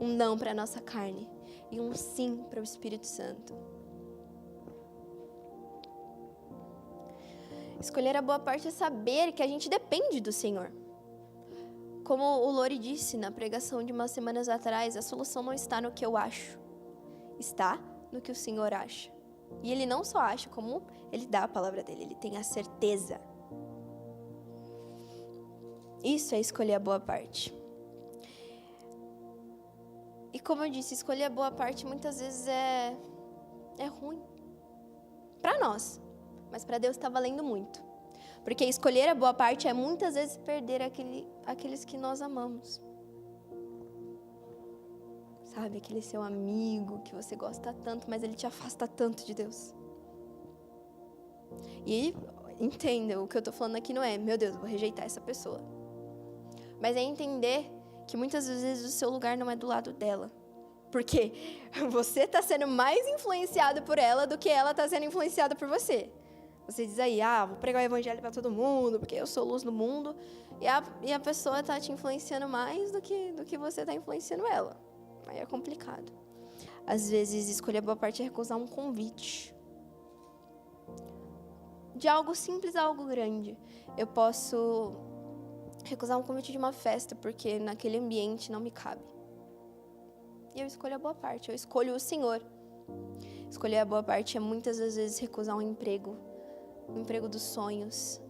Um não para a nossa carne e um sim para o Espírito Santo. Escolher a boa parte é saber que a gente depende do Senhor. Como o Lori disse na pregação de umas semanas atrás, a solução não está no que eu acho, está no que o Senhor acha. E Ele não só acha, como Ele dá a palavra dEle, Ele tem a certeza. Isso é escolher a boa parte. E como eu disse, escolher a boa parte muitas vezes é ruim. Para nós. Mas para Deus está valendo muito. Porque escolher a boa parte é muitas vezes perder aqueles que nós amamos. Sabe, aquele seu amigo que você gosta tanto, mas ele te afasta tanto de Deus. E entenda, o que eu estou falando aqui não é, meu Deus, vou rejeitar essa pessoa. Mas é entender que muitas vezes o seu lugar não é do lado dela. Porque você está sendo mais influenciado por ela do que ela está sendo influenciada por você. Você diz aí, vou pregar o evangelho para todo mundo, porque eu sou luz do mundo, e a pessoa está te influenciando mais do que você está influenciando ela. Aí é complicado. Às vezes, escolher a boa parte é recusar um convite. De algo simples a algo grande. Eu posso recusar um convite de uma festa, porque naquele ambiente não me cabe. E eu escolho a boa parte, eu escolho o Senhor. Escolher a boa parte é muitas das vezes recusar um emprego dos sonhos.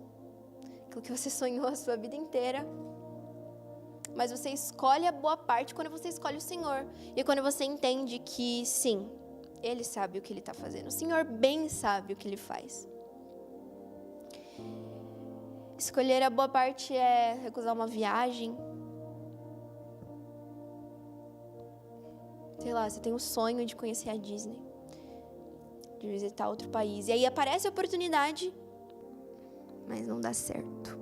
Aquilo que você sonhou a sua vida inteira. Mas você escolhe a boa parte quando você escolhe o Senhor. E quando você entende que, sim, Ele sabe o que Ele está fazendo. O Senhor bem sabe o que Ele faz. Escolher a boa parte é recusar uma viagem. Sei lá, você tem o sonho de conhecer a Disney, de visitar outro país. E aí aparece a oportunidade, mas não dá certo.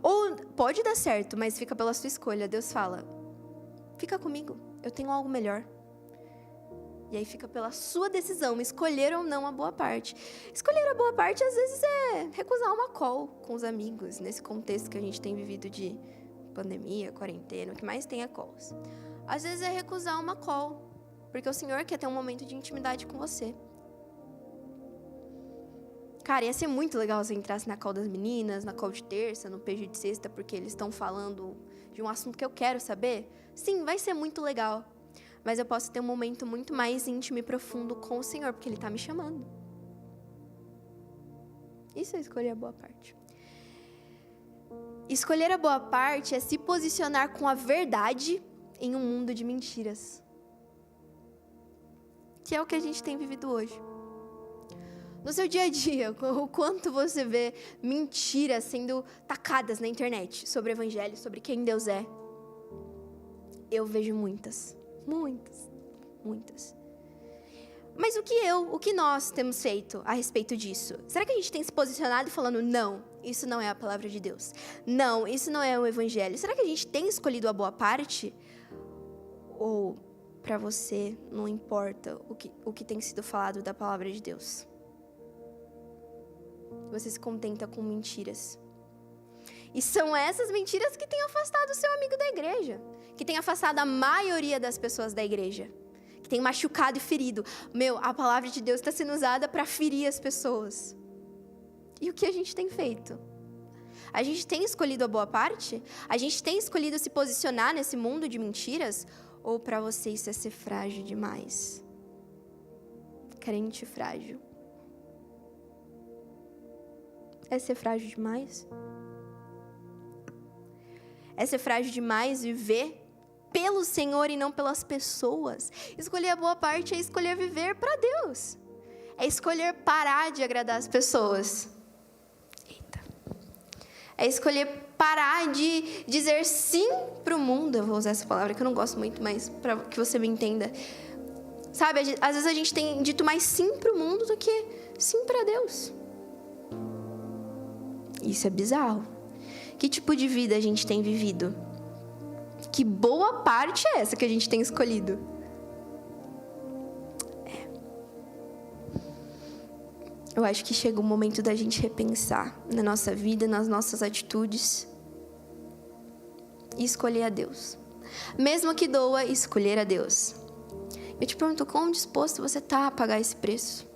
Ou pode dar certo, mas fica pela sua escolha. Deus fala, fica comigo, eu tenho algo melhor. E aí fica pela sua decisão, escolher ou não a boa parte. Escolher a boa parte, às vezes, é recusar uma call com os amigos, nesse contexto que a gente tem vivido de pandemia, quarentena, o que mais tem é calls. Às vezes é recusar uma call, porque o Senhor quer ter um momento de intimidade com você. Cara, ia ser muito legal se eu entrasse na call das meninas, na call de terça, no PG de sexta, porque eles estão falando de um assunto que eu quero saber. Sim, vai ser muito legal. Mas eu posso ter um momento muito mais íntimo e profundo com o Senhor, porque Ele está me chamando. Isso é escolher a boa parte. Escolher a boa parte é se posicionar com a verdade em um mundo de mentiras. Que é o que a gente tem vivido hoje. No seu dia a dia, o quanto você vê mentiras sendo tacadas na internet sobre o evangelho, sobre quem Deus é. Eu vejo muitas. Muitas. Mas o que nós temos feito a respeito disso? Será que a gente tem se posicionado e falando, não, isso não é a palavra de Deus. Não, isso não é o evangelho. Será que a gente tem escolhido a boa parte? Ou, para você, não importa o que tem sido falado da palavra de Deus? Você se contenta com mentiras. E são essas mentiras que têm afastado o seu amigo da igreja. Que têm afastado a maioria das pessoas da igreja. Que têm machucado e ferido. A palavra de Deus está sendo usada para ferir as pessoas. E o que a gente tem feito? A gente tem escolhido a boa parte? A gente tem escolhido se posicionar nesse mundo de mentiras? Ou para você isso é ser frágil demais? Crente frágil. É ser frágil demais? É ser frágil demais viver pelo Senhor e não pelas pessoas. Escolher a boa parte é escolher viver para Deus. É escolher parar de agradar as pessoas. É escolher parar de dizer sim para o mundo. Eu vou usar essa palavra que eu não gosto muito, mas para que você me entenda. Sabe, às vezes a gente tem dito mais sim para o mundo do que sim para Deus. Isso é bizarro. Que tipo de vida a gente tem vivido? Que boa parte é essa que a gente tem escolhido? Eu acho que chega o momento da gente repensar na nossa vida, nas nossas atitudes e escolher a Deus. Mesmo que doa, escolher a Deus. Eu te pergunto, quão disposto você está a pagar esse preço?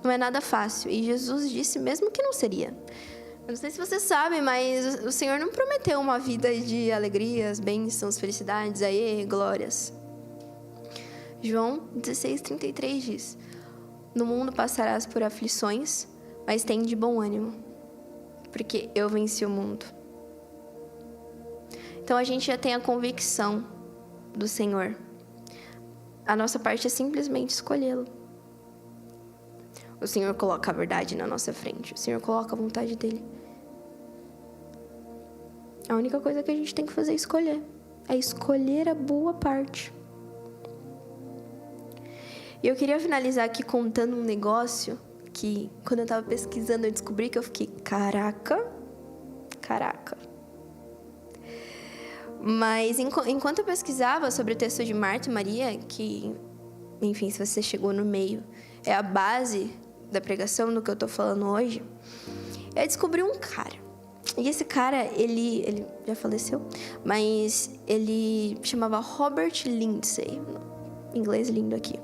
Não é nada fácil. E Jesus disse mesmo que não seria. Eu não sei se você sabe, mas o Senhor não prometeu uma vida de alegrias, bênçãos, felicidades, glórias. João 16:33 diz: no mundo passarás por aflições, mas tem de bom ânimo, porque eu venci o mundo. Então a gente já tem a convicção do Senhor. A nossa parte é simplesmente escolhê-lo. O Senhor coloca a verdade na nossa frente. O Senhor coloca a vontade dEle. A única coisa que a gente tem que fazer é escolher. É escolher a boa parte. E eu queria finalizar aqui contando um negócio que, quando eu estava pesquisando, eu descobri que eu fiquei, caraca. Mas enquanto eu pesquisava sobre o texto de Marta e Maria, que, enfim, se você chegou no meio, é a base da pregação, do que eu tô falando hoje, eu descobri um cara. E esse cara, ele já faleceu, mas ele chamava Robert Lindsay. Inglês lindo aqui.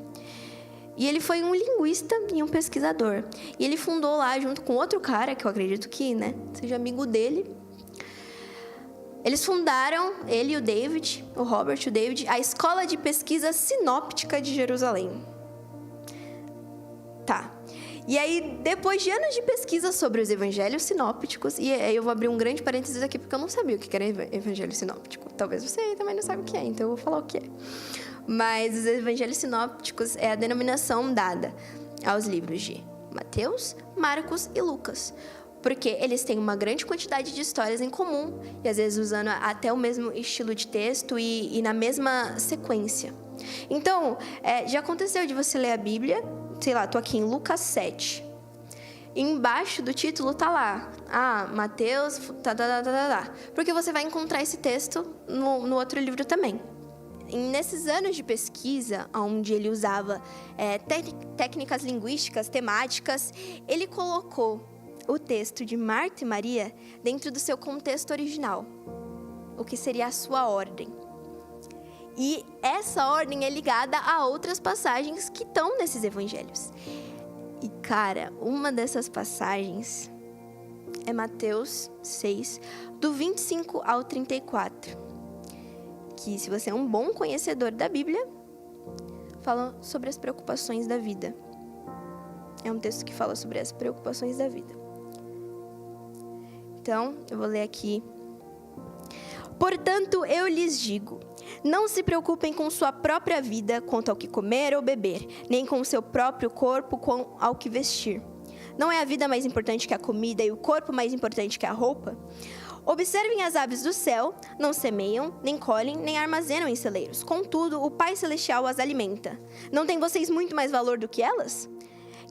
E ele foi um linguista e um pesquisador. E ele fundou lá, junto com outro cara, que eu acredito que, seja amigo dele. Eles fundaram, ele e o David, o Robert e o David, a Escola de Pesquisa Sinóptica de Jerusalém. Tá. E aí, depois de anos de pesquisa sobre os evangelhos sinópticos, e aí eu vou abrir um grande parênteses aqui, porque eu não sabia o que era evangelho sinóptico. Talvez você também não saiba o que é, então eu vou falar o que é. Mas os evangelhos sinópticos é a denominação dada aos livros de Mateus, Marcos e Lucas. Porque eles têm uma grande quantidade de histórias em comum, e às vezes usando até o mesmo estilo de texto e na mesma sequência. Então, já aconteceu de você ler a Bíblia, sei lá, tô aqui em Lucas 7. E embaixo do título tá lá, Mateus, porque você vai encontrar esse texto no outro livro também. E nesses anos de pesquisa, onde ele usava técnicas linguísticas, temáticas, ele colocou o texto de Marta e Maria dentro do seu contexto original, o que seria a sua ordem. E essa ordem é ligada a outras passagens que estão nesses evangelhos. E, cara, uma dessas passagens é Mateus 6, do 25 ao 34. Que, se você é um bom conhecedor da Bíblia, fala sobre as preocupações da vida. É um texto que fala sobre as preocupações da vida. Então, eu vou ler aqui. Portanto, eu lhes digo, não se preocupem com sua própria vida quanto ao que comer ou beber, nem com o seu próprio corpo quanto ao que vestir. Não é a vida mais importante que a comida e o corpo mais importante que a roupa? Observem as aves do céu, não semeiam, nem colhem, nem armazenam em celeiros. Contudo, o Pai Celestial as alimenta. Não têm vocês muito mais valor do que elas?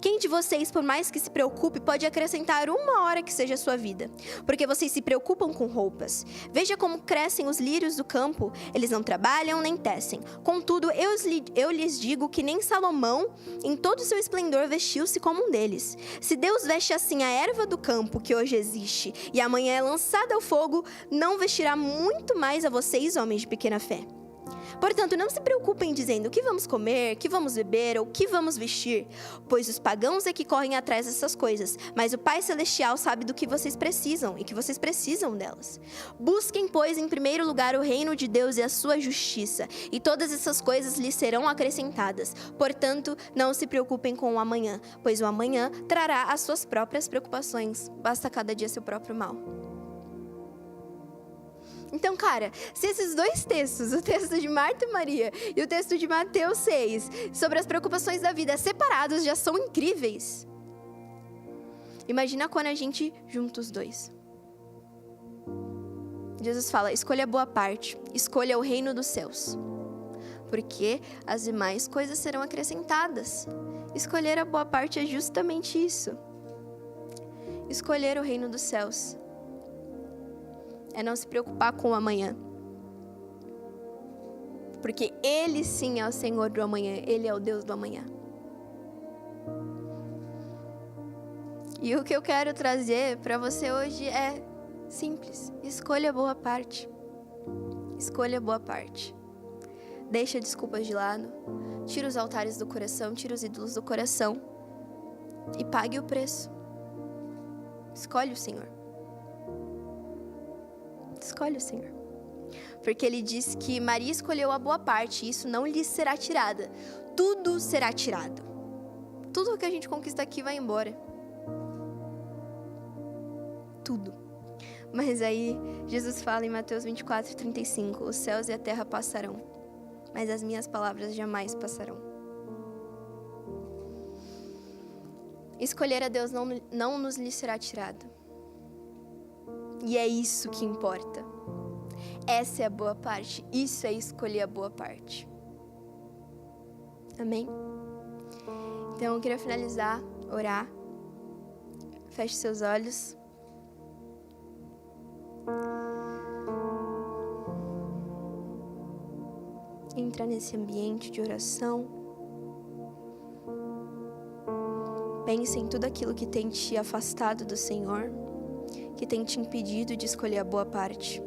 Quem de vocês, por mais que se preocupe, pode acrescentar uma hora que seja a sua vida? Porque vocês se preocupam com roupas. Veja como crescem os lírios do campo. Eles não trabalham nem tecem. Contudo, eu lhes digo que nem Salomão, em todo o seu esplendor, vestiu-se como um deles. Se Deus veste assim a erva do campo, que hoje existe, e amanhã é lançada ao fogo, não vestirá muito mais a vocês, homens de pequena fé. Portanto, não se preocupem dizendo o que vamos comer, o que vamos beber ou o que vamos vestir, pois os pagãos é que correm atrás dessas coisas, mas o Pai Celestial sabe do que vocês precisam e que vocês precisam delas. Busquem, pois, em primeiro lugar o reino de Deus e a sua justiça, e todas essas coisas lhes serão acrescentadas. Portanto, não se preocupem com o amanhã, pois o amanhã trará as suas próprias preocupações. Basta cada dia seu próprio mal. Então, cara, se esses dois textos, o texto de Marta e Maria e o texto de Mateus 6, sobre as preocupações da vida separados, já são incríveis, imagina quando a gente junta os dois. Jesus fala, escolha a boa parte, escolha o reino dos céus, porque as demais coisas serão acrescentadas. Escolher a boa parte é justamente isso. Escolher o reino dos céus é não se preocupar com o amanhã. Porque Ele sim é o Senhor do amanhã. Ele é o Deus do amanhã. E o que eu quero trazer para você hoje é simples. Escolha a boa parte. Escolha a boa parte. Deixa desculpas de lado. Tira os altares do coração. Tira os ídolos do coração. E pague o preço. Escolhe o Senhor. Escolhe o Senhor. Porque Ele diz que Maria escolheu a boa parte e isso não lhe será tirada. Tudo será tirado. Tudo que a gente conquista aqui vai embora. Tudo. Mas aí Jesus fala em Mateus 24, 35, os céus e a terra passarão, mas as minhas palavras jamais passarão. Escolher a Deus não nos lhe será tirado. E é isso que importa. Essa é a boa parte. Isso é escolher a boa parte. Amém? Então eu queria finalizar, orar. Feche seus olhos. Entra nesse ambiente de oração. Vence em tudo aquilo que tem te afastado do Senhor, que tem te impedido de escolher a boa parte.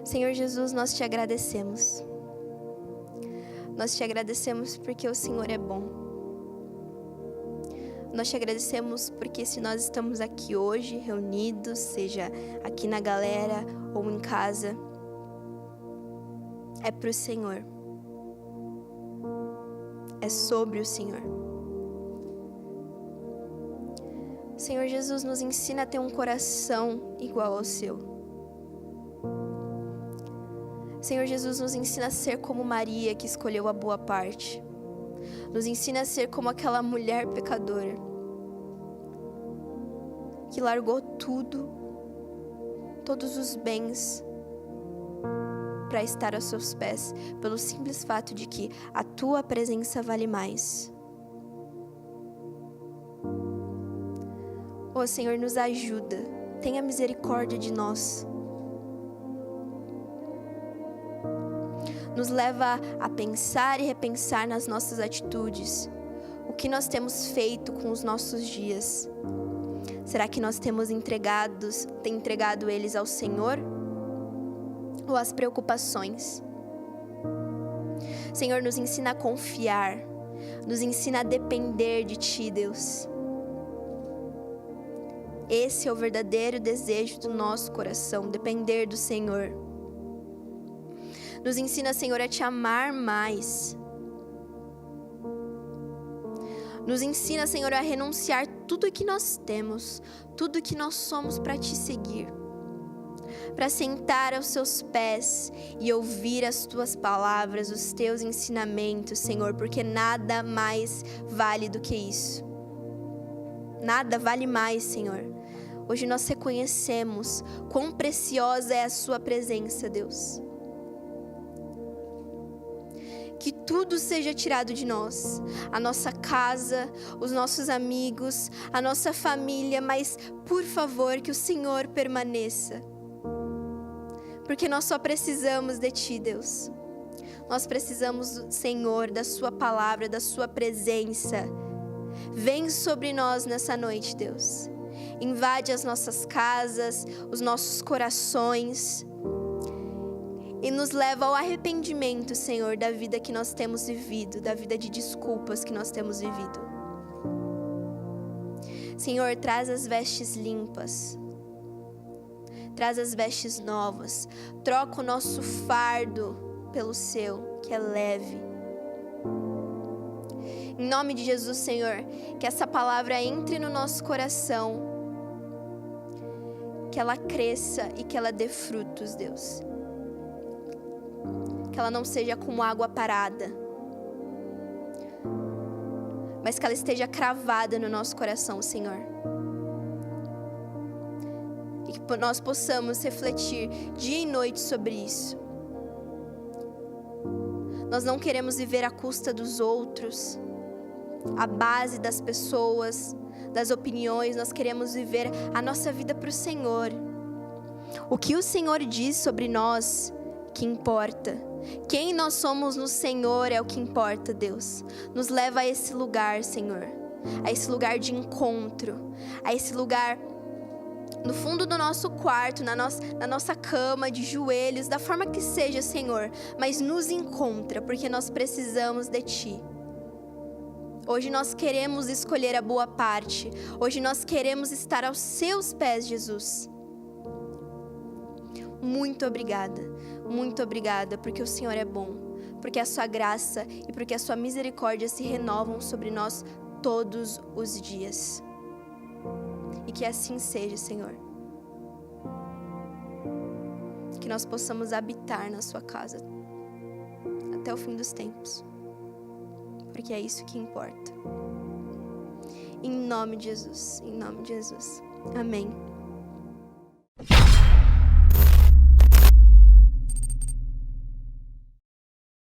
Senhor Jesus, nós te agradecemos. Nós te agradecemos porque o Senhor é bom. Nós te agradecemos porque se nós estamos aqui hoje reunidos, seja aqui na galera ou em casa, é para o Senhor. É sobre o Senhor. Senhor Jesus, nos ensina a ter um coração igual ao seu. Senhor Jesus, nos ensina a ser como Maria, que escolheu a boa parte. Nos ensina a ser como aquela mulher pecadora, que largou tudo, todos os bens, para estar aos seus pés, pelo simples fato de que a tua presença vale mais. Ó Senhor, nos ajuda, tenha misericórdia de nós. Nos leva a pensar e repensar nas nossas atitudes. O que nós temos feito com os nossos dias? Será que nós temos entregado eles ao Senhor? Ou às preocupações? Senhor, nos ensina a confiar. Nos ensina a depender de Ti, Deus. Esse é o verdadeiro desejo do nosso coração, depender do Senhor. Nos ensina, Senhor, a Te amar mais. Nos ensina, Senhor, a renunciar tudo que nós temos, tudo que nós somos para Te seguir. Para sentar aos Seus pés e ouvir as Tuas palavras, os Teus ensinamentos, Senhor, porque nada mais vale do que isso. Nada vale mais, Senhor. Hoje nós reconhecemos quão preciosa é a Sua presença, Deus. Que tudo seja tirado de nós, a nossa casa, os nossos amigos, a nossa família, mas, por favor, que o Senhor permaneça. Porque nós só precisamos de Ti, Deus. Nós precisamos do Senhor, da Sua palavra, da Sua presença. Vem sobre nós nessa noite, Deus. Invade as nossas casas, os nossos corações. E nos leva ao arrependimento, Senhor, da vida que nós temos vivido, da vida de desculpas que nós temos vivido. Senhor, traz as vestes limpas. Traz as vestes novas. Troca o nosso fardo pelo Seu, que é leve. Em nome de Jesus, Senhor, que essa palavra entre no nosso coração, que ela cresça e que ela dê frutos, Deus. Que ela não seja como água parada, mas que ela esteja cravada no nosso coração, Senhor. E que nós possamos refletir dia e noite sobre isso. Nós não queremos viver à custa dos outros, à base das pessoas, das opiniões. Nós queremos viver a nossa vida para o Senhor. O que o Senhor diz sobre nós que importa. Quem nós somos no Senhor é o que importa, Deus. Nos leva a esse lugar, Senhor. A esse lugar de encontro. A esse lugar no fundo do nosso quarto, na nossa cama, de joelhos, da forma que seja, Senhor. Mas nos encontra, porque nós precisamos de Ti. Hoje nós queremos escolher a boa parte. Hoje nós queremos estar aos Seus pés, Jesus. Muito obrigada, porque o Senhor é bom, porque a Sua graça e porque a Sua misericórdia se renovam sobre nós todos os dias. E que assim seja, Senhor. Que nós possamos habitar na Sua casa até o fim dos tempos, porque é isso que importa. Em nome de Jesus, Amém.